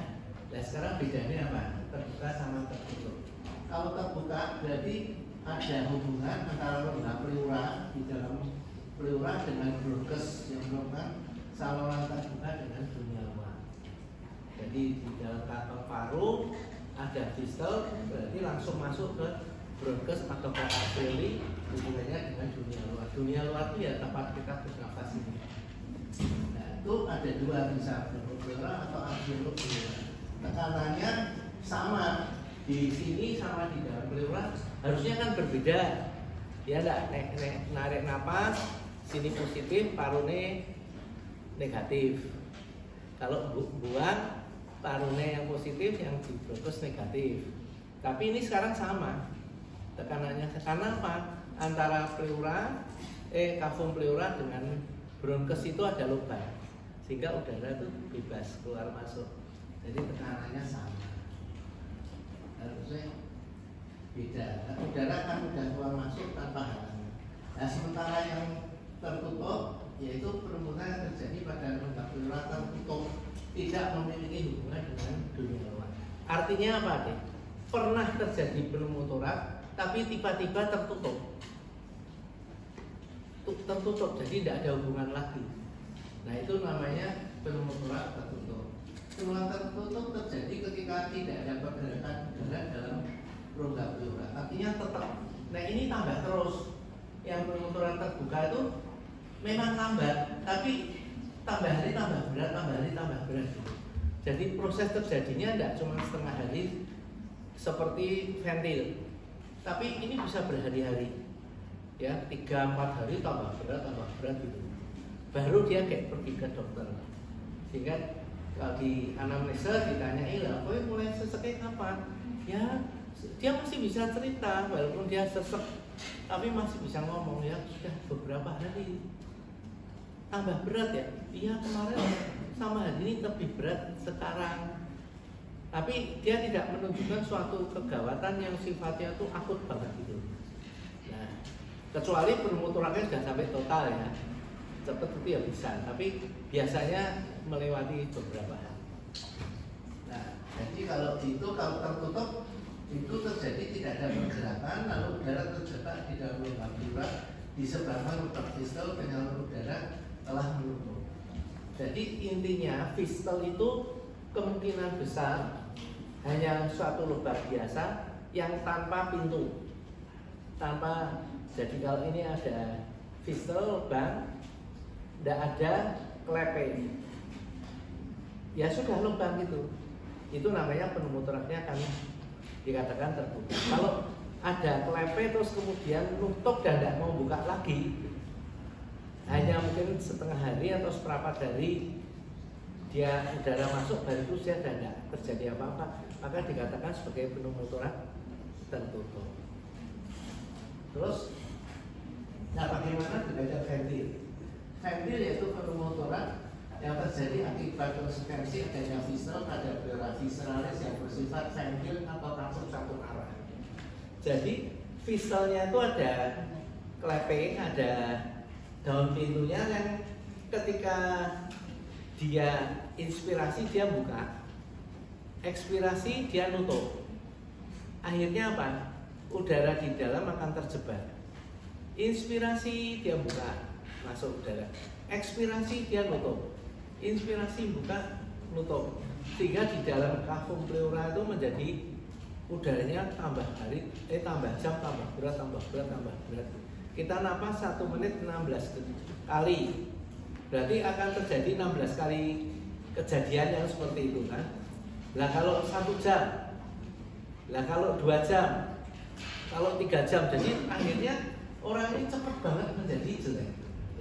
Nah sekarang bedanya apa? Terbuka sama tertutup. Kalau terbuka berarti ada hubungan antara rongga pleura di dalam pleura dengan bronkus yang merupakan saluran terbuka dengan dunia luar. Jadi di dalam kantong paru ada fistel, berarti langsung masuk ke bronkus atau ke alveoli, hubungannya dengan dunia luar. Dunia luar itu ya tempat kita bernafas ini. Nah itu ada dua, bisa pleura atau alveoli. Tekanannya sama di sini sama di dalam pleura, harusnya kan berbeda. Ya enggak, narik napas, sini positif, parune negatif. Kalau buang, parune yang positif, yang di bronkus negatif. Tapi ini sekarang sama tekanannya. Karena apa? Antara pleura, kafum pleura dengan bronkus itu ada lubang, sehingga udara itu bebas keluar masuk. Jadi tekanannya sama. Harusnya beda. Nah, udara kan udah keluar masuk tanpa halangan. Nah, sementara yang tertutup, yaitu perempunan yang terjadi pada rongga pleura tertutup, tidak memiliki hubungan dengan dunia luar. Artinya apa, deh? Pernah terjadi pneumotoraks, tapi tiba-tiba tertutup. Tertutup, jadi tidak ada hubungan lagi. Nah, itu namanya pneumotoraks tertutup. Pneumotoraks tertutup terjadi ketika tidak ada pergerakan udara dalam rongga pleura. Artinya tetap. Nah, ini tambah terus. Yang pneumotoraks terbuka itu memang lambat, tapi tambah hari tambah berat, tambah hari tambah berat gitu. Jadi proses terjadinya tidak cuma setengah hari seperti ventil, tapi ini bisa berhari-hari. Ya, 3-4 hari tambah berat gitu. Baru dia kayak pergi ke dokter. Sehingga kalau di anamnesa ditanyai lah, "Kowe mulai seseknya kapan?" Ya, dia masih bisa cerita walaupun dia sesek, tapi masih bisa ngomong ya, sudah beberapa hari. Tambah berat ya? Iya, kemarin sama hari ini lebih berat sekarang. Tapi dia tidak menunjukkan suatu kegawatan yang sifatnya itu akut banget gitu. Nah, kecuali pneumotoraksnya sudah sampai total ya, cepat itu ya bisa. Tapi biasanya melewati beberapa hari. Nah, jadi kalau tertutup itu terjadi tidak ada pergerakan, lalu udara terjebak di dalam rongga pleura, disebabkan fistel penyalur udara telah menutup. Jadi intinya fistel itu kemungkinan besar hanya suatu lubang biasa yang tanpa pintu, tanpa. Jadi kalau ini ada fistel lubang, tidak ada klepe, ya sudah lubang gitu. Itu namanya pneumothoraxnya kan dikatakan tertutup. Kalau ada klepe terus kemudian nutup dan tidak mau buka lagi, hanya mungkin setengah hari atau seperempat hari dia udara masuk, baru itu dia tidak terjadi apa-apa, maka dikatakan sebagai pneumothorax tertutup. Terus, nah bagaimana dengan ventil? Ventil yaitu pneumothorax yang terjadi akibat konsekuensi adanya fistel pada pleura visceralis yang bersifat ventil atau kasur satu arah. Jadi fistelnya itu ada klepe, ada daun pintunya yang ketika dia inspirasi dia buka, ekspirasi dia nutup. Akhirnya apa? Udara di dalam akan terjebak. Inspirasi dia buka, masuk udara. Ekspirasi dia nutup. Inspirasi buka, nutup. Sehingga di dalam kafum pleura itu menjadi udaranya tambah hari, tambah jam, tambah berat, tambah berat, tambah berat. Kita napas 1 menit 16 kali. Berarti akan terjadi 16 kali kejadian yang seperti itu kan. Lah kalau 1 jam, lah kalau 2 jam, kalau 3 jam, jadi akhirnya orang ini cepat banget menjadi jelek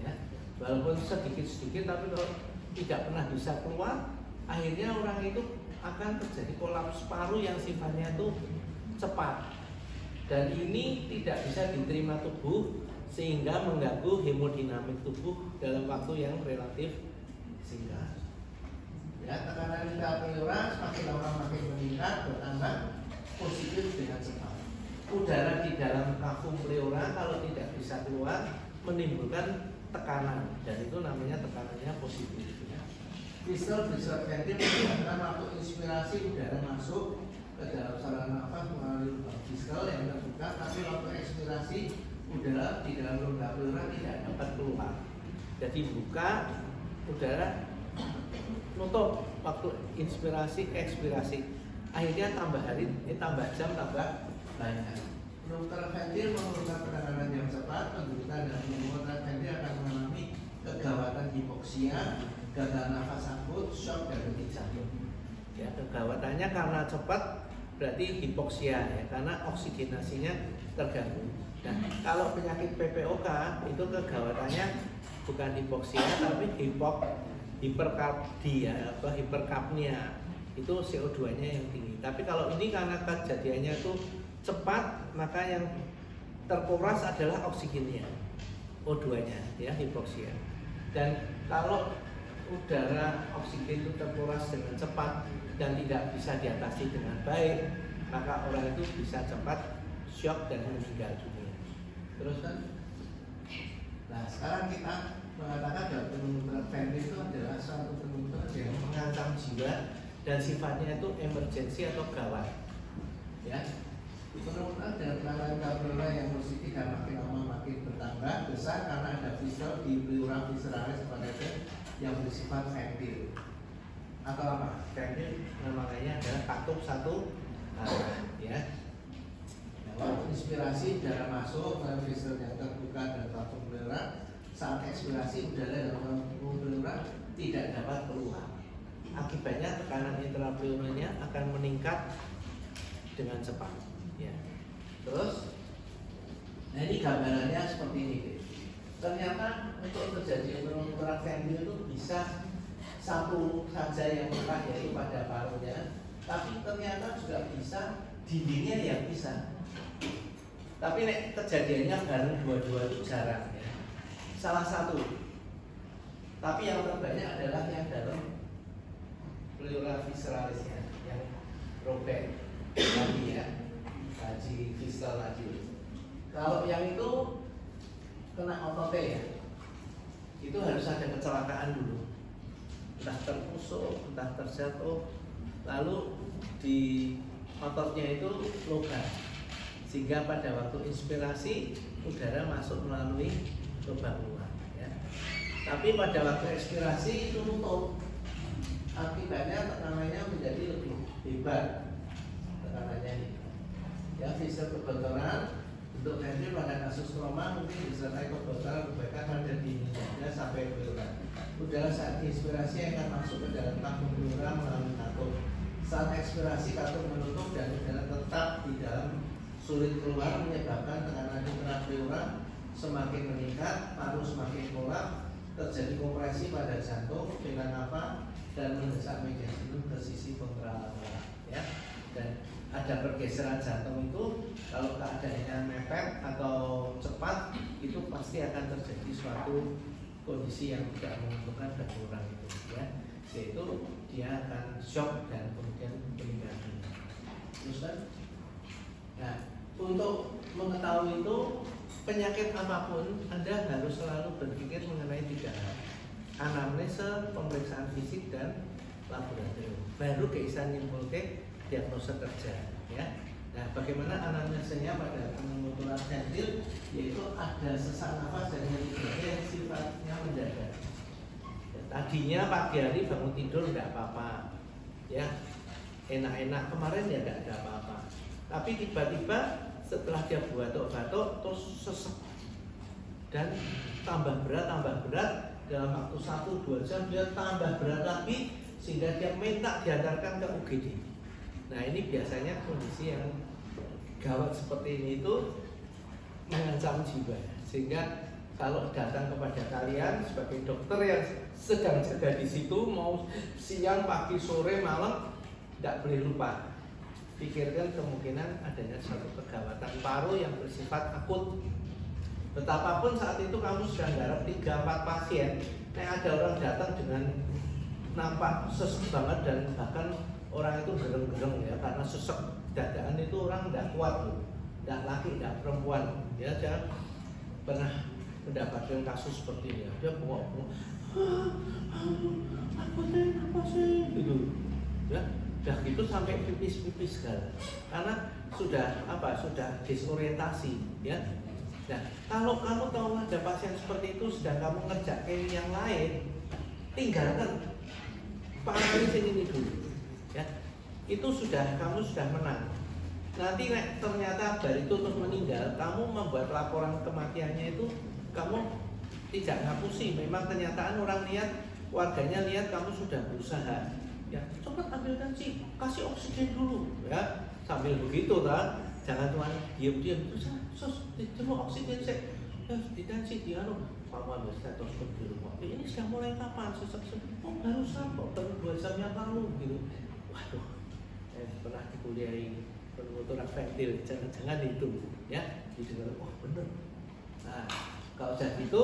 ya. Walaupun sedikit-sedikit, tapi kalau tidak pernah bisa keluar, akhirnya orang itu akan terjadi kolaps paru yang sifatnya itu cepat. Dan ini tidak bisa diterima tubuh sehingga mengganggu hemodinamik tubuh dalam waktu yang relatif singkat. Ya, tekanan intra pleura semakin lama makin meningkat, bertambah positif dengan cepat. Udara di dalam kafum pleura kalau tidak bisa keluar menimbulkan tekanan, dan itu namanya tekanannya positif. Ya. Fiscal distress ventil karena waktu inspirasi udara masuk ke dalam saluran nafas melalui lubang fiscal yang terbuka, tapi waktu ekspirasi udara di dalam rongga pleura tidak dapat keluar. Jadi buka, udara nutup waktu inspirasi, ekspirasi. Akhirnya tambah hari, tambah jam, tambah banyak. Dokter ventil memerlukan penanganan yang cepat. Penderita dan pneumonia ventil akan mengalami kegawatan hipoksia, gagal nafas akut, shock, dan detik jantung. Ya, kegawatannya karena cepat berarti hipoksia ya, karena oksigenasinya terganggu. Nah, kalau penyakit PPOK itu kegawatannya bukan hipoksia tapi hiperkapnia atau hiperkapnia, itu CO2-nya yang tinggi. Tapi kalau ini karena kejadiannya itu cepat, maka yang terkuras adalah oksigennya, O2-nya, ya, hipoksia. Dan kalau udara oksigen itu terkuras dengan cepat dan tidak bisa diatasi dengan baik, maka orang itu bisa cepat shock dan meninggal dunia. Terus kan? Nah, sekarang kita mengatakan bahwa pneumonia ventil itu adalah suatu pneumonia yang mengancam jiwa dan sifatnya itu emergensi atau gawat. Ya, pneumonia dan penanganan pleura yang positif dan makin lama makin bertambah besar karena ada fiscal di pleura visceralis pada yang bersifat ventil. Atau apa? Ventil namanya adalah katup satu arah, ya. Waktu inspirasi udara masuk melalui fiscal yang terbuka dan katup pleura, saat ekspirasi udara dalam katup pleura tidak dapat keluar. Akibatnya tekanan intrapleuralnya akan meningkat dengan cepat. Ya. Terus, nah ini gambarannya seperti ini. Ternyata untuk terjadi pneumonia ventil itu bisa satu saja yang melekat, yaitu pada parunya, tapi ternyata juga bisa dindingnya yang bisa. Tapi nek kejadiannya bareng dua-dua itu jarang ya. Salah satu. Tapi yang terbanyak adalah yang dalam pleura visceralisnya, yang robek tadi ya, kaji fiscal tadi. Kalau yang itu kena OTT ya, itu harus ada kecelakaan dulu, entah tertusuk, entah terjatuh, lalu di ototnya itu logam, sehingga pada waktu inspirasi udara masuk melalui lubang luar ya. Tapi pada waktu ekspirasi itu nutup, akibatnya tekanannya menjadi lebih hebat, tekanannya ini ya. Fiscal kebocoran untuk ventil pada kasus trauma mungkin disertai kebocoran kebaikan pada dindingnya sampai pleura. Udara saat inspirasi akan masuk ke dalam katup pleura melalui katup. Saat ekspirasi katup menutup dan udara tetap di dalam, sulit keluar, menyebabkan tekanan intrapleura semakin meningkat, paru semakin kolap, terjadi kompresi pada jantung, vena cava, dan mendesak mediastinum ke sisi kontralateral ya. Dan ada pergeseran jantung itu kalau keadaannya mepet atau cepat itu pasti akan terjadi suatu kondisi yang tidak menguntungkan bagi orang itu ya, yaitu dia akan shock dan kemudian meninggal dunia. Terus kan? Nah, untuk mengetahui itu penyakit apapun Anda harus selalu berpikir mengenai 3 hal: anamnesa, pemeriksaan fisik, dan laboratorium. Baru bisa nyimpulkan diagnosa kerja ya. Nah, bagaimana anamnesanya pada pneumonia ventil, yaitu ada sesak nafas dan nyeri dada yang sifatnya mendadak. Ya, tadinya pagi hari bangun tidur nggak apa-apa ya, enak-enak, kemarin ya nggak ada apa-apa, tapi tiba-tiba setelah dia batuk-batuk terus sesek dan tambah berat dalam waktu 1-2 jam dia tambah berat lagi sehingga dia minta diantarkan ke UGD. Nah, ini biasanya kondisi yang gawat seperti ini itu mengancam jiwa, sehingga kalau datang kepada kalian sebagai dokter yang sedang jaga di situ, mau siang, pagi, sore, malam, tidak boleh lupa pikirkan kemungkinan adanya suatu kegawatan paru yang bersifat akut. Betapapun saat itu kamu sudah garap 3-4 pasien, ada orang datang dengan nampak sesek banget dan bahkan orang itu gereng-gereng ya, karena sesek dadaan itu orang tidak kuat loh, tidak laki, tidak perempuan ya. Saya pernah mendapatkan kasus seperti ini, dia bengok-bengok, apa sih gitu, ya, udah gitu sampai pipis segala, karena sudah disorientasi, ya. Nah, kalau kamu tahu ada pasien seperti itu, sedang kamu ngerjain yang lain, tinggalkan, pahami ini dulu, ya. Itu kamu sudah menang. Nanti ternyata dari itu terus meninggal, kamu membuat laporan kematiannya itu, kamu tidak ngapusi. Memang kenyataan orang lihat, warganya lihat kamu sudah berusaha, ya, cepat ambilkan sih, kasih oksigen dulu, ya, sambil begitu kan, jangan cuma diam-diam terus cuma oksigen saya, ya, ditensi dianu, kamu ambil stetoskop di rumah, ini sudah mulai kapan, oh barusan kok, baru 2 jam yang lalu, gitu. Waduh, saya pernah dikuliahi penuturan ventil, jangan itu, ya, didengar, oh bener. Nah, kalau sudah gitu,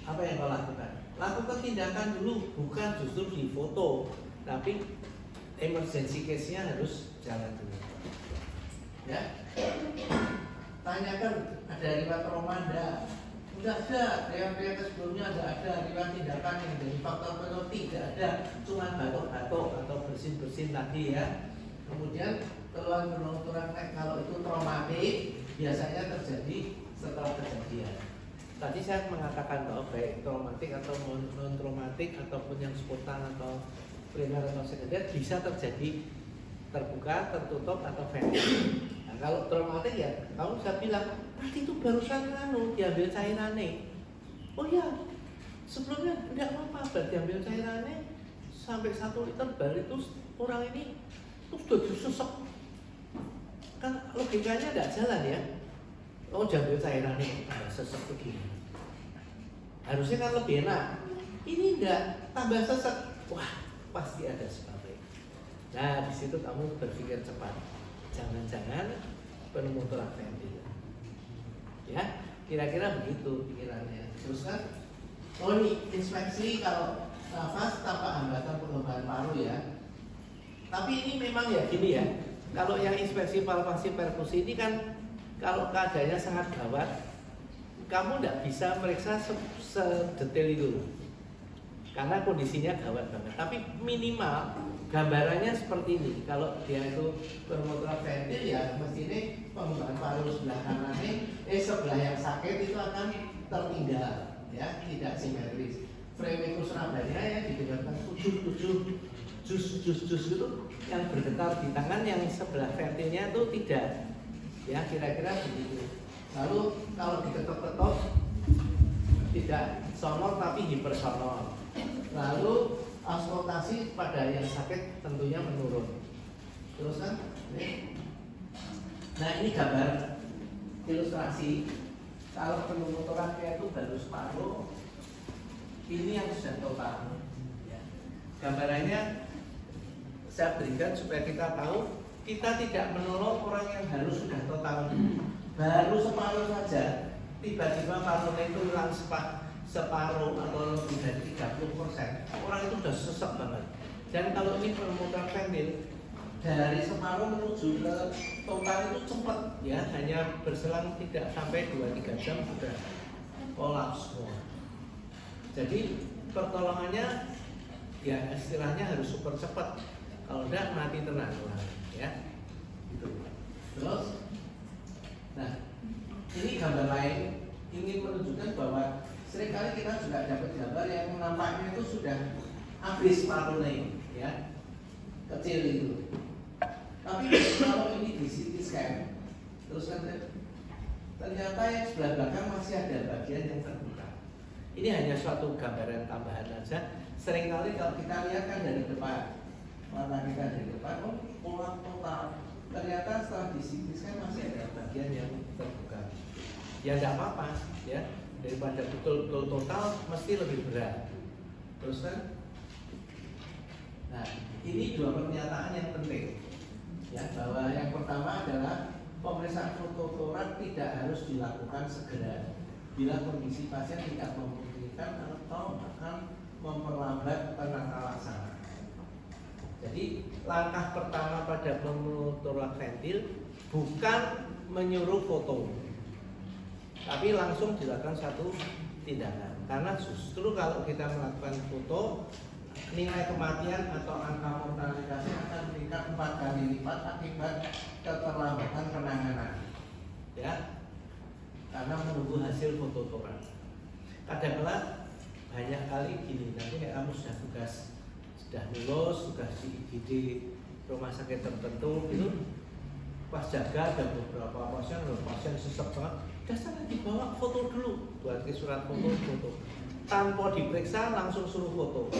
apa yang kau lakukan? Lakukan tindakan dulu, bukan justru di foto, tapi emergency case-nya harus jalan dulu. Ya, tanyakan ada riwayat trauma enggak? Enggak ada, riwayat sebelumnya ada riwayat tindakan yang dari faktor penyebab tidak ada, cuma batuk-batuk atau bersin-bersin tadi, ya. Kemudian keluhan penuturan kalau itu traumatik biasanya terjadi setelah kejadian. Tadi saya mengatakan bahwa baik traumatik atau non traumatik ataupun yang spontan atau primer atau sekunder bisa terjadi terbuka, tertutup atau ventil. Nah, kalau traumatik ya kamu bisa bilang tadi itu barusan diambil cairannya. Oh ya, sebelumnya tidak apa-apa, diambil cairannya sampai 1 liter baru itu orang ini terus sudah disusuk. Kan logikanya tidak jalan, ya. Oh, diambil cairannya tambah sesek begini. Harusnya kan lebih enak. Ini enggak, tambah sesek. Wah, pasti ada sebabnya. Nah, di situ kamu berpikir cepat. Jangan-jangan pneumotorak ventil. Ya, kira-kira begitu pikirannya. Terus kan, oh ini inspeksi kalau nafas tanpa hambatan pengembangan paru, ya. Tapi ini memang ya gini, ya. Kalau yang inspeksi palpasi perkusi ini kan kalau keadaannya sangat gawat, kamu tidak bisa meriksa sedetail itu, karena kondisinya gawat banget. Tapi minimal gambarannya seperti ini. Kalau dia itu pneumotorak ventil, ya mestinya pengembangan paru sebelah kanan sebelah yang sakit itu akan tertinggal, ya, tidak simetris. Fremikus nadanya ya didengarkan jus itu yang bergetar di tangan, yang sebelah ventilnya itu tidak, ya, kira-kira begitu. Lalu kalau diketok-ketok tidak sonor tapi hipersonor. Lalu auskultasi pada yang sakit tentunya menurun. Terus kan, nah ini gambar ilustrasi. Kalau pneumotoraknya itu baru separuh, ini yang sudah total. Ya. Gambarannya saya berikan supaya kita tahu, kita tidak menolong orang yang harus sudah total. Baru separuh saja, tiba-tiba parunya itu hilang separuh atau lebih dari 30%, orang itu sudah sesek banget. Dan kalau ini pneumotorak ventil, dari separuh menuju ke total itu cepat, ya, hanya berselang tidak sampai 2-3 jam sudah kolaps semua. Jadi pertolongannya ya istilahnya harus super cepat, kalau tidak mati tenang, ya. Gitu. Terus, nah ini gambar lain ingin menunjukkan bahwa seringkali kita juga dapat gambar yang nampaknya itu sudah habis parunya, ya, kecil itu. Tapi kalau ini di CT scan, terus kan ternyata yang sebelah belakang masih ada bagian yang terbuka. Ini hanya suatu gambaran tambahan saja. Seringkali kalau kita lihat kan dari depan, mata kita dari depan, oh pola total. Ternyata setelah di CT scan masih ada bagian yang terbuka. Ya tidak apa-apa, ya, daripada betul-betul total mesti lebih berat. Terus kan, nah ini dua pernyataan yang penting. Ya, bahwa yang pertama adalah pemeriksaan pneumotorak tidak harus dilakukan segera bila kondisi pasien tidak memungkinkan atau akan memperlambat penata laksana. Jadi langkah pertama pada pneumotorak ventil bukan menyuruh foto, tapi langsung dilakukan satu tindakan. Karena justru kalau kita melakukan foto, nilai kematian atau angka mortalitasnya akan meningkat 4 kali lipat akibat keterlambatan penanganan, ya, karena menunggu hasil foto torak. Kadang-kadang banyak kali gini, nanti kamu sudah tugas, sudah lulus, tugas di IGD rumah sakit tertentu gitu, pas jaga ada beberapa pasien sesek banget, dasarnya dibawa foto dulu, buat surat foto, tanpa diperiksa langsung suruh foto.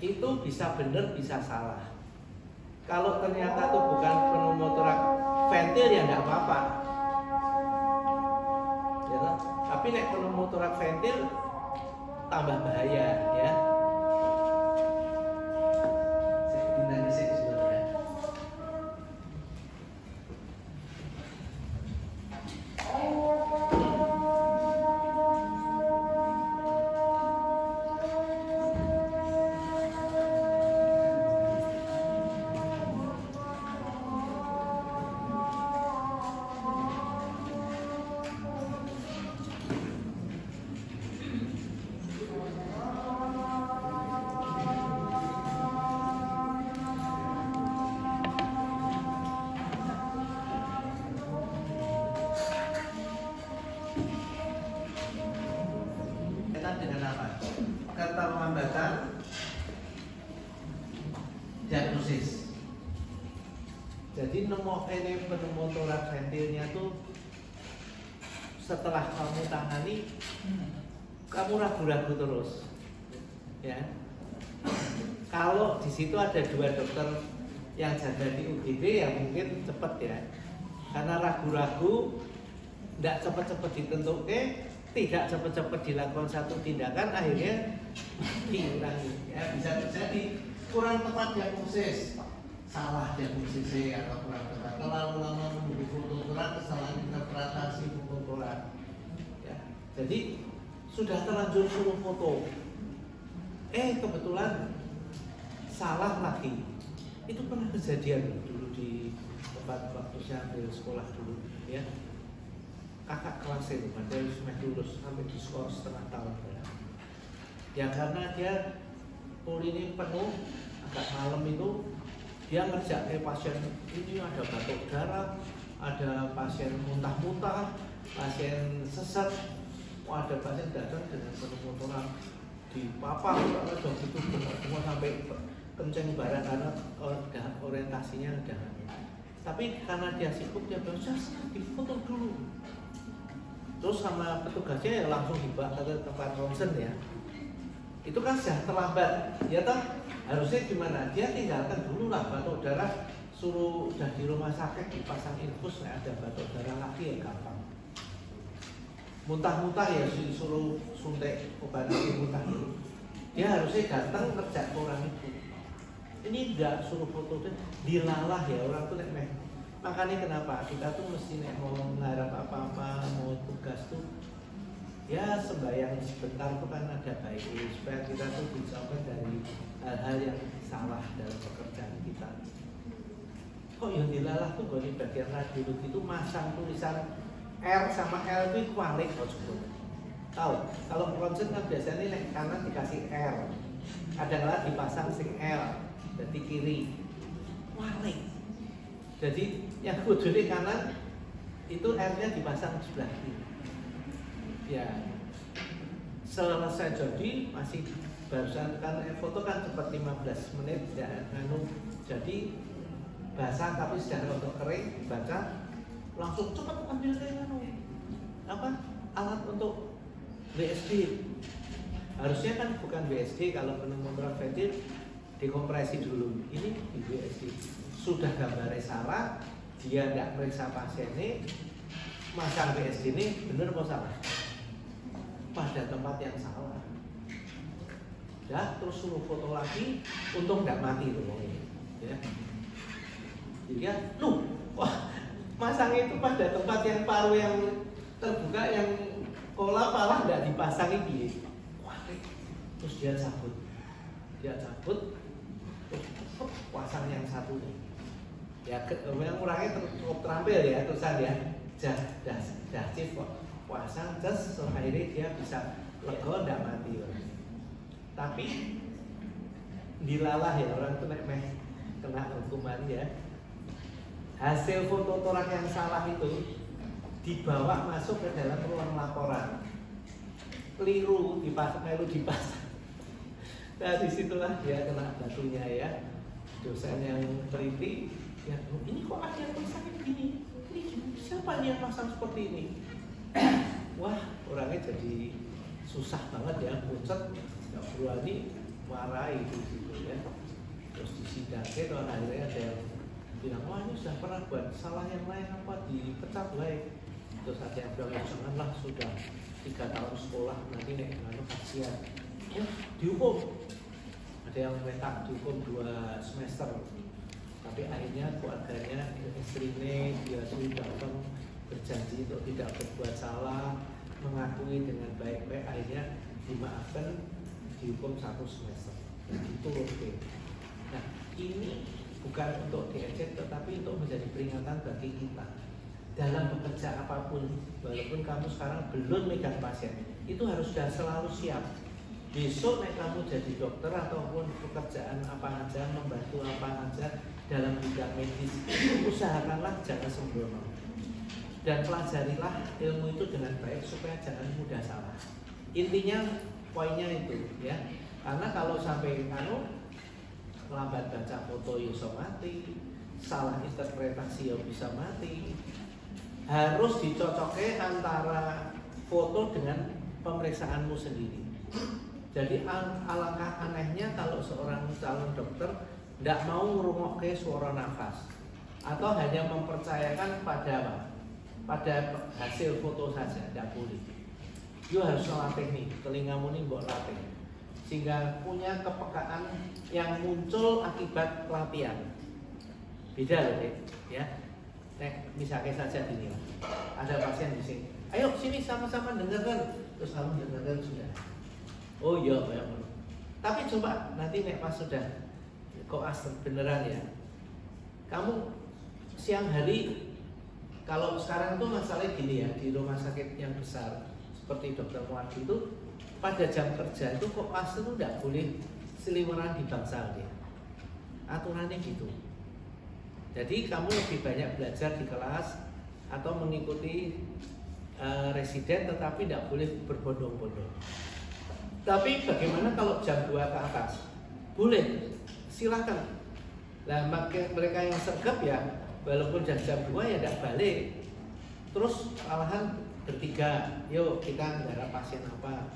Itu bisa benar bisa salah. Kalau ternyata itu bukan pneumotorak ventil ya enggak apa-apa, ya, tapi nek pneumotorak ventil tambah bahaya, ya. Dengan apa? Keterlambatan diagnosis. Jadi pneumotorak ventilnya tuh setelah kamu tangani, kamu ragu-ragu terus, ya. Kalau di situ ada 2 dokter yang jaga di UGD ya mungkin cepet ya, karena ragu-ragu, tidak cepet-cepet ditentukan, tidak cepat-cepat dilakukan satu tindakan, akhirnya diurangi, ya, bisa terjadi kurang tepat diagnosis, salah diagnosis atau kurang tepat, terlalu lama menunggu foto torak, kesalahan interpretasi foto torak, ya. Jadi sudah terlanjur suruh foto, kebetulan salah lagi. Itu pernah kejadian dulu di tempat waktu saya ambil sekolah dulu, ya. Kakak kelas itu padahal sudah lulus sampai di skor setengah tahun ya, karena dia ini penuh agak malam itu, dia ngerjain pasien ini ada batuk darah, ada pasien muntah-muntah, pasien sesek, ada pasien datang dengan pneumotorak di papar, ada gitu semua sampai kenceng barang karena orientasinya udah. Tapi karena dia sibuk, dia bilang saya difoto dulu. Terus sama petugasnya ya langsung dibawa ke tempat ronsen, ya. Itu kan sudah terlambat, ya toh. Harusnya gimana? Dia tinggalkan dulu lah batuk darah, suruh udah di rumah sakit dipasang infus, ada batuk darah lagi ya gampang. Muntah-muntah ya disuruh suntik obat anti muntah dulu. Dia harusnya datang kerja orang itu. Ini enggak suruh foto, dilalah ya orang tuh nek. Makanya kenapa kita tuh mesti mau mengharap apa-apa, mau tugas tuh ya sembahyang sebentar tuh kan ada baiknya, supaya kita tuh dijauhkan dari hal-hal yang salah dalam pekerjaan kita. Kok yang dilalah tuh di bagian radiologi itu masang tulisan R sama L itu kualik, tahu? Kalau ronsen kan biasanya nek kanan dikasih R, kadang-kadang dipasang sing L, jadi kiri, kualik. Jadi yang kudu di kanan itu R-nya dipasang sebelah kiri. Ya, selesai jadi masih barusan kan foto kan cepat 15 menit ya, jadi basah tapi sudah untuk kering, baca langsung cepat ambil alat untuk BSD. Harusnya kan bukan BSD, kalau pneumotorak ventil dikompresi dulu. Ini di BSD. Sudah gambarnya salah, dia tidak periksa pasien ini, masang BSD ini benar apa salah? Pada tempat yang salah. Ya, terus suruh foto lagi, untung tidak mati loh ini. Ya. Jadi ya, wah, masang itu pada tempat yang paru yang terbuka, yang kola parah tidak dipasang ini. Wah, terus dia cabut, terus pasang yang satu nih. Ya, yang kurangnya cukup terampil ya terusan ya. dahcif kok puasa, terus akhirnya dia bisa lega, tidak mati. Tapi dilalah ya orang itu nek kena hukuman ya. Hasil foto torak yang salah itu dibawa masuk ke dalam ruang laporan, keliru dipasang. Nah disitulah dia kena batunya ya. Dosen yang teliti, ya ini kok ada tulisannya begini, ini siapa yang pasang seperti ini? Wah orangnya jadi susah banget ya, pucat, nggak berani marahi gitu ya. Terus disidangkan, tuh akhirnya ada yang bilang, wah ini sudah pernah buat salah yang lain apa dipecat baik. Terus ada yang bilang, janganlah sudah 3 tahun sekolah nanti nek nganu kasihan. Ya dihukum. Ada yang minta dihukum 2 semester. Tapi akhirnya keluarganya, istrinya dia sudah datang berjanji untuk tidak berbuat salah, mengakui dengan baik-baik, akhirnya dimaafkan, dihukum 1 semester. Itu oke. Nah ini bukan untuk diejek tetapi untuk menjadi peringatan bagi kita dalam bekerja apapun. Walaupun kamu sekarang belum megang pasien, itu harus sudah selalu siap. Besok nek kamu jadi dokter ataupun pekerjaan apa aja, membantu apa aja dalam bidang medis, usahakanlah jangan sembrono dan pelajarilah ilmu itu dengan baik supaya jangan mudah salah. Intinya poinnya itu ya, karena kalau sampai lambat baca foto ya bisa mati, salah interpretasi ya bisa mati. Harus dicocokkan antara foto dengan pemeriksaanmu sendiri. Jadi alangkah anehnya kalau seorang calon dokter tidak mau ngerungokke suara nafas atau hanya mempercayakan pada apa? Pada hasil foto saja, tidak boleh. You harus melatih nih, telingamu nih buat latih sehingga punya kepekaan yang muncul akibat latihan. Beda loh ya. Misalnya saja gini, ada pasien di sini, ayo sini sama-sama dengarkan, terus kamu dengarkan sudah. Oh iya banyak. Tapi coba nanti nek pas sudah koas beneran ya. Kamu siang hari, kalau sekarang itu masalahnya gini ya, di rumah sakit yang besar seperti Dr. Muardi itu pada jam kerja itu koas itu tidak boleh seliweran di bangsal ya. Aturannya gitu. Jadi kamu lebih banyak belajar di kelas atau mengikuti residen, tetapi tidak boleh berbondong-bondong. Tapi bagaimana kalau jam 2 ke atas? Boleh, silakan. Nah mereka yang sergap ya, walaupun jam 2 ya tidak balik. Terus malahan bertiga, yuk kita nggarap pasien apa,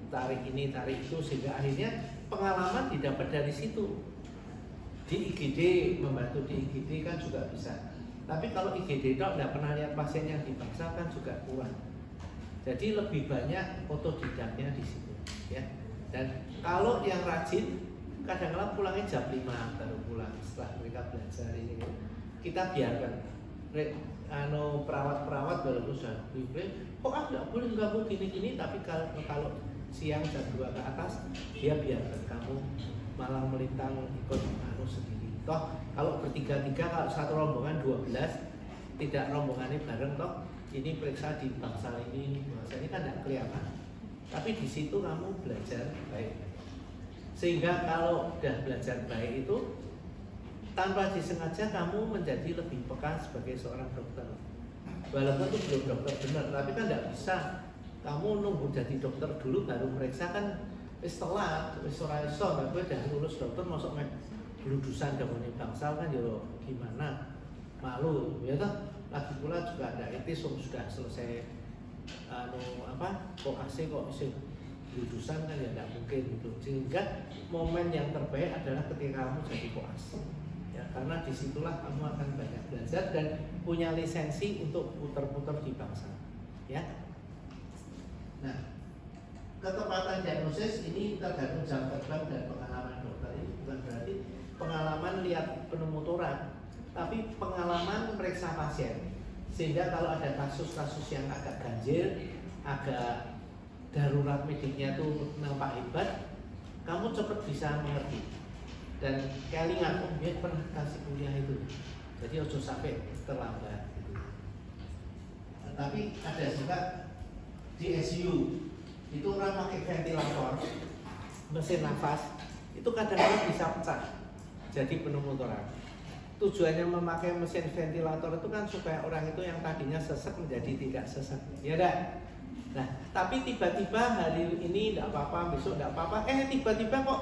tarik ini, tarik itu, sehingga akhirnya pengalaman didapat dari situ. Di IGD, membantu di IGD kan juga bisa. Tapi kalau IGD dok tidak pernah lihat pasien yang dipaksa kan juga kurang. Jadi lebih banyak otodidaknya di situ ya. Dan kalau yang rajin kadang-kadang pulangnya jam 5 baru pulang setelah mereka belajar ini. Kita biarkan perawat-perawat walaupun sudah kok nggak boleh gabung gini-gini, tapi kalau siang jam 2 ke atas dia biarkan kamu malah melintang ikut sendiri. Toh kalau bertiga-tiga, kalau satu rombongan 12, tidak rombongannya bareng toh ini periksa di bangsa ini kan tidak kelihatan. Tapi di situ kamu belajar baik. Sehingga kalau sudah belajar baik itu tanpa disengaja kamu menjadi lebih peka sebagai seorang dokter. Walaupun itu belum dokter benar, tapi kan tidak bisa kamu nunggu jadi dokter dulu baru meriksa kan telat, ora iso, kowe udah lulus dokter masuk bludusan damane bangsal kan ya gimana? Malu ya toh. Lagi pula juga ada etis sudah selesai koase kok bisa bludusan kan ya tidak mungkin gitu. Sehingga momen yang terbaik adalah ketika kamu jadi koas. Ya, karena disitulah kamu akan banyak belajar dan punya lisensi untuk putar-putar di bangsal. Ya. Nah, ketepatan diagnosis ini tergantung jam terbang dan pengalaman dokter. Ini bukan berarti pengalaman lihat pneumotorak, tapi pengalaman periksa pasien. Sehingga kalau ada kasus-kasus yang agak ganjil, agak darurat mediknya tuh nampak hebat, kamu cepat bisa mengerti. Dan kelingan, dia pernah kasih kuliah itu. Jadi ojo sampai terlambat. tapi ada juga di SU itu orang pakai ventilator, mesin nafas itu kadang-kadang bisa pecah jadi pneumotorak. Tujuannya memakai mesin ventilator itu kan supaya orang itu yang tadinya sesek menjadi tidak sesek, ya enggak? Nah, tapi tiba-tiba hari ini tidak apa-apa, besok tidak apa-apa, tiba-tiba kok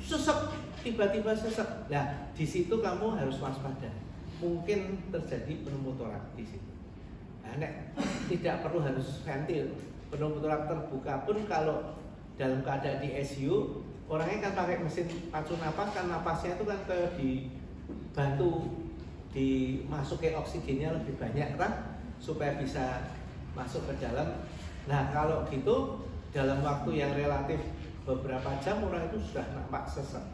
sesek, tiba-tiba sesek. Nah, di situ kamu harus waspada. Mungkin terjadi pneumotorak di situ. Nah, tidak perlu harus ventil. Pneumotorak terbuka pun kalau dalam keadaan di ICU, orangnya kan pakai mesin pacu napas, kan napasnya itu kan dibantu dimasuki oksigennya lebih banyak kan, supaya bisa masuk ke dalam. Nah, kalau gitu dalam waktu yang relatif beberapa jam orang itu sudah nampak sesek.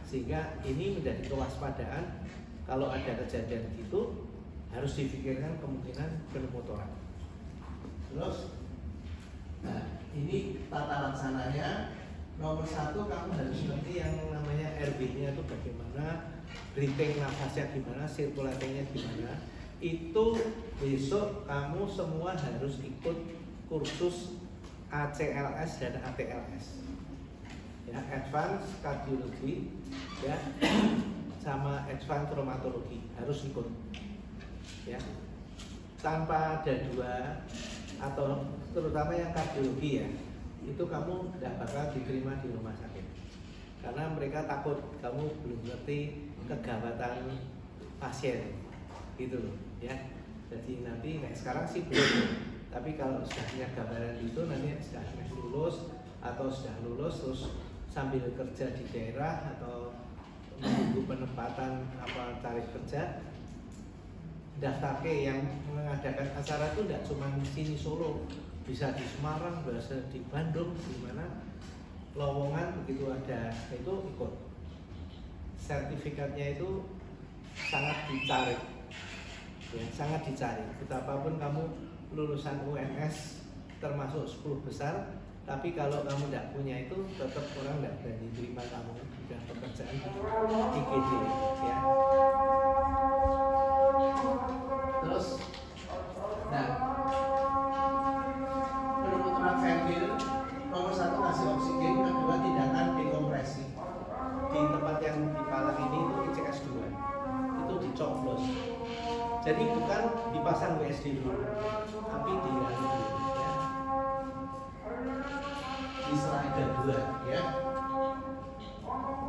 Sehingga ini menjadi kewaspadaan, kalau ada kejadian gitu harus dipikirkan kemungkinan pneumotorak. Terus, nah ini tata laksananya. Nomor 1 kamu harus ngerti yang namanya RB-nya itu bagaimana, breathing nafasnya gimana, sirkulasinya gimana. Itu besok kamu semua harus ikut kursus ACLS dan ATLS, ya, Advanced Cardiology, ya, sama Advanced Rheumatology harus ikut, ya. Tanpa ada 2 atau terutama yang kardiologi ya, itu kamu tidak bakal diterima di rumah sakit karena mereka takut kamu belum ngerti kegawatan pasien, gitu loh, ya. Jadi nanti sekarang sih belum, tapi kalau sudah punya gambaran itu nanti sudah lulus atau sudah lulus terus sambil kerja di daerah atau menunggu penempatan cari kerja, daftar ke yang mengadakan acara itu tidak cuma di sini Solo, bisa di Semarang, bisa di Bandung, di mana lowongan begitu ada itu ikut. Sertifikatnya itu sangat dicari, ya, sangat dicari. Betapapun kamu lulusan UNS termasuk 10 besar, tapi kalau kamu tidak punya itu tetap orang tidak berani terima kamu sudah pekerjaan di IGD, ya. Terus, nah, pneumotorak ventil nomor 1 kasih oksigen, kedua tindakan dekompresi. Di tempat yang di Palang ini itu ICS 2 itu dicoblos. Jadi bukan dipasang WSD dulu, tapi diganti dulu, ya. Di slider 2, ya.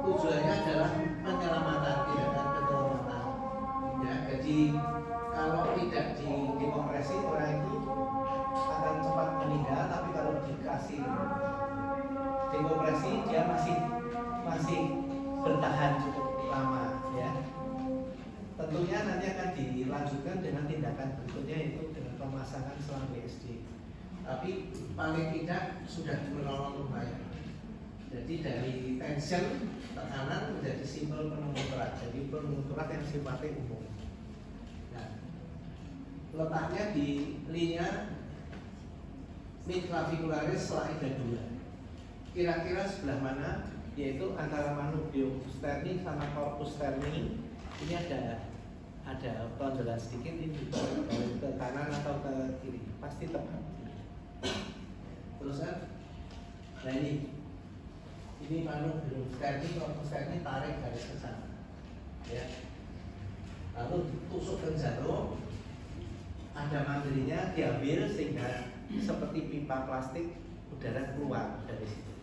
Tujuannya adalah penyelamatan, tindakan penyelamatan, ya. Jadi kalau tidak didekompresi orang itu akan cepat meninggal, tapi kalau dikasih dekompresi dia masih bertahan cukup lama, ya. Tentunya nanti akan dilanjutkan dengan tindakan berikutnya, yaitu dengan pemasangan selang WSD. Tapi paling tidak sudah menolong lumayan. Jadi dari tension, tekanan menjadi simpel pneumotorak. Jadi pneumotorak yang sifatnya umum. Nah, letaknya di linea midclavicularis slider 2. Kira-kira sebelah mana? Yaitu antara manubrium sterni sama corpus sterni. Ini ada tonjolan sedikit, ini ke kanan atau ke kiri pasti tepat. Terus kan, nah ini manubrium sterni, corpus sterni, tarik garis ke sana, ya. Lalu tusuk ke jarum, ada mandirinya, diambil sehingga seperti pipa plastik udara keluar dari situ.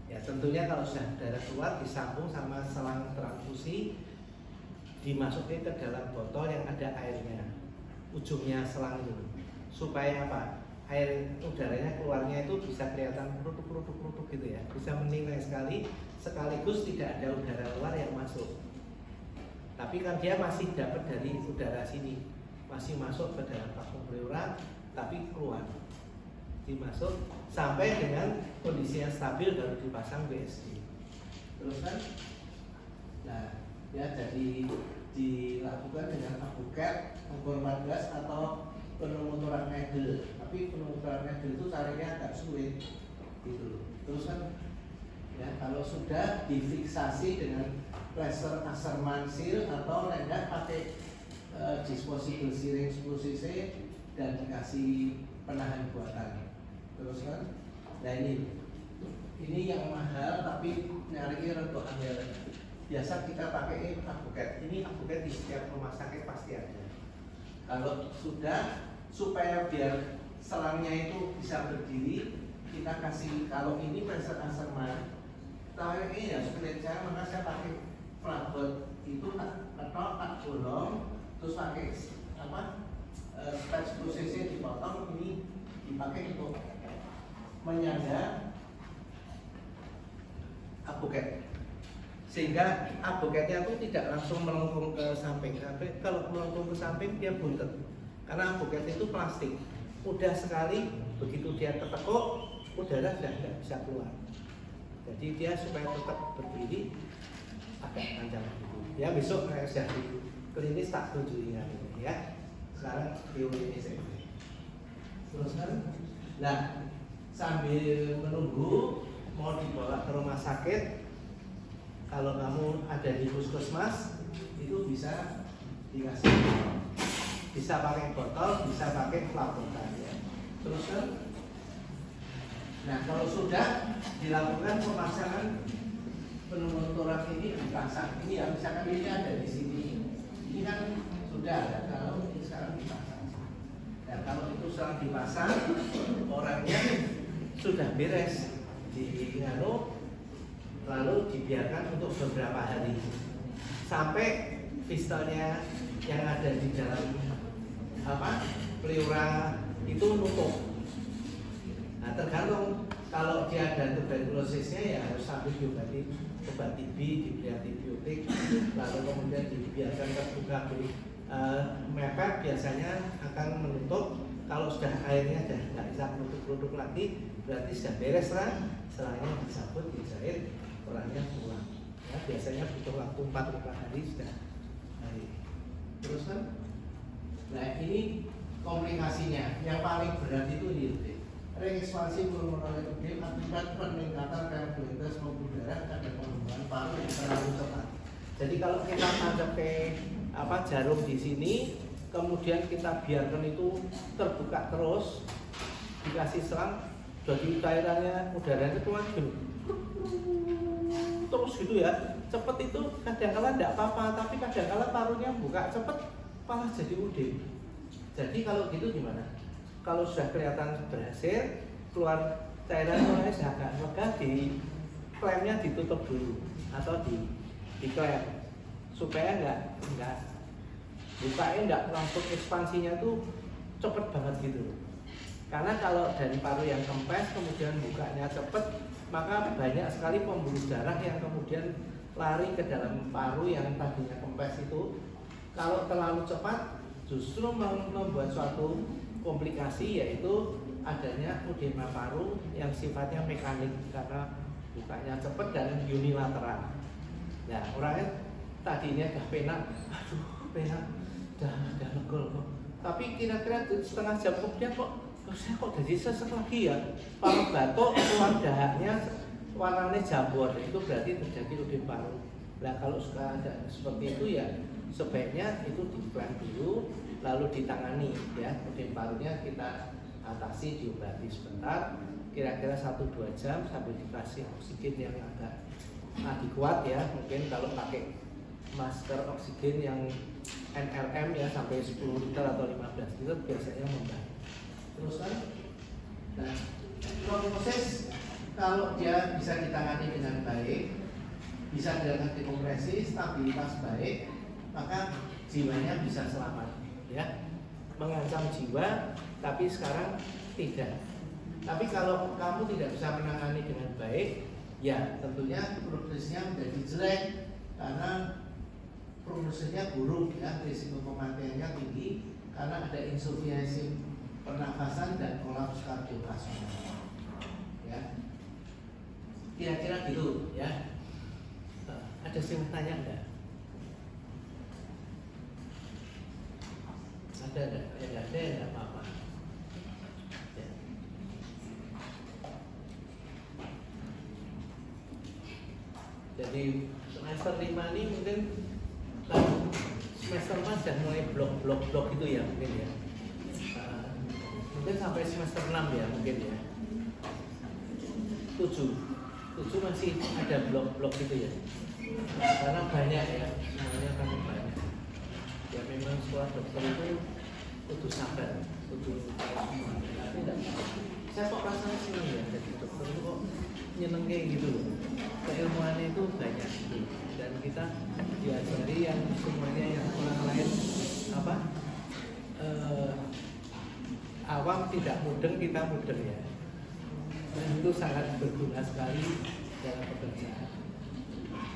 Ya, tentunya kalau sudah udara keluar disambung sama selang transfusi, dimasukin ke dalam botol yang ada airnya, ujungnya selang itu, supaya apa? Air udaranya keluarnya itu bisa kelihatan kerutuk gitu ya, bisa menilai sekaligus tidak ada udara luar yang masuk. Tapi kan dia masih dapat dari udara sini, masih masuk ke dalam vakum pleural, tapi keluar, dimasuk sampai dengan kondisi yang stabil baru dipasang BSD. Terus kan, nah ya jadi dilakukan dengan abuket umur 14 atau pneumotorak needle. Tapi pneumotorak needle itu caranya agak sulit, gitu. Terus kan, ya kalau sudah difiksasi dengan plaster Asserman seal atau rendah pakai disposable syringe 10 cc, dan dikasih penahan buatan. Terus kan, nah ini yang mahal tapi nyari rada angel. Biasa kita pakai apoket. Ini apoket di setiap rumah sakit pasti ada. Kalau sudah, supaya biar selangnya itu bisa berdiri, kita kasih, kalau ini pressure asema, tahu ini ya seperti saya, maka saya pakai pelabot itu tak bolong, terus pakai apa, patch prosesnya dipotong, ini dipakai untuk menyangga apoket, sehingga apoketnya itu tidak langsung melengkung ke samping. Tapi kalau melengkung ke samping dia buntet, karena apoket itu plastik. Mudah sekali begitu dia ketekuk, udara sudah tidak bisa keluar. Jadi dia supaya tetap berdiri agak panjang gitu. Ya besok saya sudah di klinis tak tunjukin ini ya. Sekarang teori ini saya teruskan. Nah, sambil menunggu mau dibawa ke rumah sakit, kalau kamu ada di puskesmas itu bisa dikasih, bisa pakai botol, bisa pakai pelabuhan ya. Terus kan, nah kalau sudah dilakukan pemasangan penumbuh toraks ini dipasang, ini ya misalkan ini ada di sini, ini kan sudah ada, kalau ini sekarang dipasang. Dan kalau itu sekarang dipasang, orangnya sudah beres di lalu dibiarkan untuk beberapa hari sampai pistolnya yang ada di dalam pleura itu nutup. Nah tergantung, kalau dia ada tuberkulosisnya ya harus sambil diobati obat TB, diberi antibiotik, lalu kemudian dibiarkan terbuka mepet, biasanya akan menutup. Kalau sudah airnya sudah tidak bisa produk lagi, berarti sudah beres lah, selangnya dicabut, dijahit, orangnya pulang. Ya, biasanya butuh waktu 4-5 hari sudah hari. Terus kan, nah ini komplikasinya yang paling berat itu ini, reekspansi pulmoner edem akibat peningkatan permeabilitas pembuluh darah dan pengembangan paru yang terlalu cepat. Jadi kalau kita tancap ke jarum di sini, kemudian kita biarkan itu terbuka terus, dikasih selang, jadi cairannya udaranya keluar terus gitu ya, cepet itu kadang-kala tidak apa-apa, tapi kadang-kala parunya buka cepet malah jadi udin. Jadi kalau gitu gimana? Kalau sudah kelihatan berhasil, keluar cairan mulai agak lega, di klemnya ditutup dulu atau di klem supaya enggak bukanya enggak langsung ekspansinya tuh cepet banget gitu. Karena kalau dari paru yang kempes kemudian bukanya cepet, maka banyak sekali pembuluh darah yang kemudian lari ke dalam paru yang tadinya kempes itu. Kalau terlalu cepat justru membuat suatu komplikasi, yaitu adanya edema paru yang sifatnya mekanik karena bukanya cepat dan unilateral. Nah, orangnya tadinya udah penak, udah legol kok. Tapi kira-kira setengah jam kemudian saya kok jadi sesek lagi ya. Kalau batuk keluar dahaknya warnanya jambon, itu berarti terjadi edema paru. Nah, kalau sudah ada seperti itu ya sebaiknya itu diklem dulu, lalu ditangani ya, edema parunya kita atasi, diobati sebentar, kira-kira 1-2 jam sambil dikasih oksigen yang agak adekuat ya. Mungkin kalau pakai masker oksigen yang NRM ya sampai 10 liter atau 15 liter biasanya membantu. Terus kan, nah proses kalau dia bisa ditangani dengan baik, bisa dilakukan dekompresi, stabilitas baik, maka jiwanya bisa selamat ya. Mengancam jiwa, tapi sekarang tidak. Tapi kalau kamu tidak bisa menangani dengan baik, ya tentunya prognosisnya menjadi jelek karena prognosisnya buruk ya, risiko kematiannya tinggi karena ada insufisiensi pernafasan dan kolaps kardiovaskular. Ya, kira-kira gitu ya. Ada yang tanya enggak? Ada, ya enggak apa-apa. Ya. Jadi semester 5 ini mungkin semester mas sudah mulai blok itu ya mungkin ya. mungkin sampai semester 6 ya mungkin ya. 7 masih ada blok-blok gitu ya. Karena banyak ya, semuanya kan banyak. Ya memang sekolah dokter itu kudu sabar, kudu tahu semua. Tapi enggak. Saya kok rasanya senang ya jadi dokter itu kok nyeneng kayak gitu loh. Keilmuannya itu banyak gitu. Dan kita diajari yang semuanya yang orang lain apa? Awam tidak mudeng, kita mudeng ya. Dan itu sangat berguna sekali dalam pekerjaan.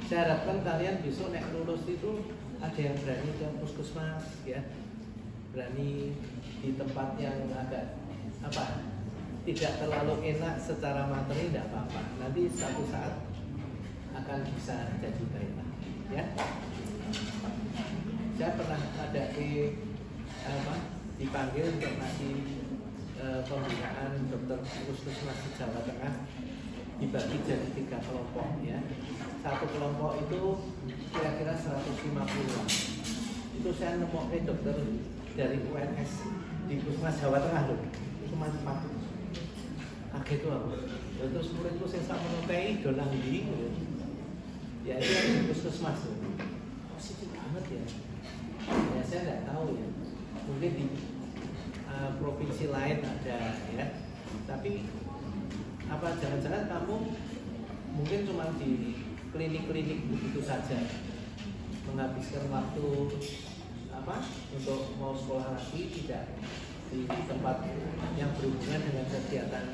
Saya harapkan kalian besok nek lulus itu ada yang berani ke puskesmas ya, berani di tempat yang agak apa, tidak terlalu enak secara materi, tidak apa-apa. Nanti suatu saat akan bisa jadi baik ya. Saya pernah ada dipanggil untuk ngasih pembinaan dokter puskesmas di Jawa Tengah, dibagi jadi 3 kelompok ya. Satu kelompok itu kira-kira 150 orang. Itu saya nemuin dokter dari UNS di Puskesmas Jawa Tengah loh, cuma 4. Kaget tuh aku. Terus muridku saya sama menukai donang di ya itu yang di Puskesmas tuh. Positif banget ya. Ya saya nggak tahu ya. Mungkin di provinsi lain ada ya, tapi apa jangan-jangan kamu mungkin cuma di klinik-klinik begitu saja, menghabiskan waktu apa untuk mau sekolah lagi, tidak di tempat yang berhubungan dengan kegiatan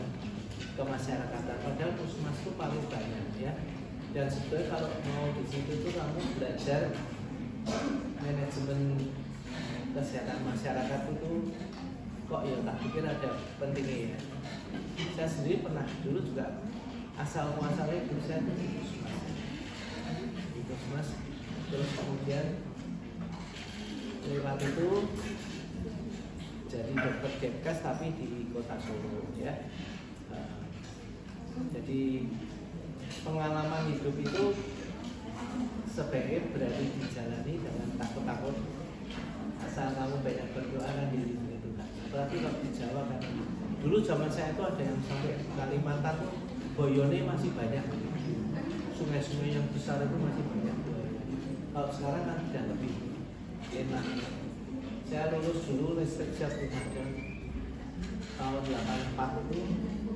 kemasyarakatan. Padahal puskesmas itu paling banyak ya, dan sebetulnya kalau mau di situ tuh kamu belajar manajemen kesehatan masyarakat itu kok ya tak pikir ada pentingnya ya. Saya sendiri pernah dulu juga asal muasalnya itu saya di puskesmas, terus kemudian lewat itu jadi dokter Depkes tapi di kota Solo ya. Jadi pengalaman hidup itu sebaiknya berani dijalani dengan takut-takut, asal kamu banyak berdoa kan diri. Berarti kalau di Jawa kan dulu zaman saya itu ada yang sampai Kalimantan boyone masih banyak, sungai-sungai yang besar itu masih banyak. Kalau sekarang kan sudah lebih enak. Saya lulus dulu listrik siap dimakan tahun 84 itu,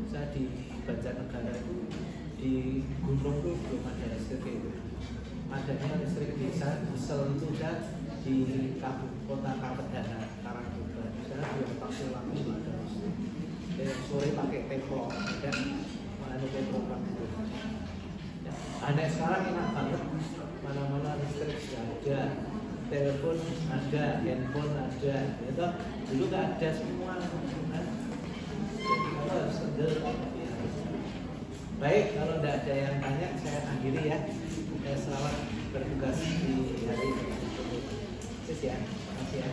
saya di Banjarnegara itu di Gunung itu belum ada listrik itu. Adanya listrik desa diesel itu udah di kota Kampedana Karangkobar. Saya biar pakai lampu ada sore pakai teflon dan menganu teflon gitu. Ya, aneh sekarang enak banget, mana-mana listrik sudah ada, telepon ada, handphone ada, itu dulu nggak ada semua kan? Jadi kamu harus kendel. Baik, kalau tidak ada yang tanya saya akhiri ya. Selamat bertugas di hari ini. Terima kasih ya.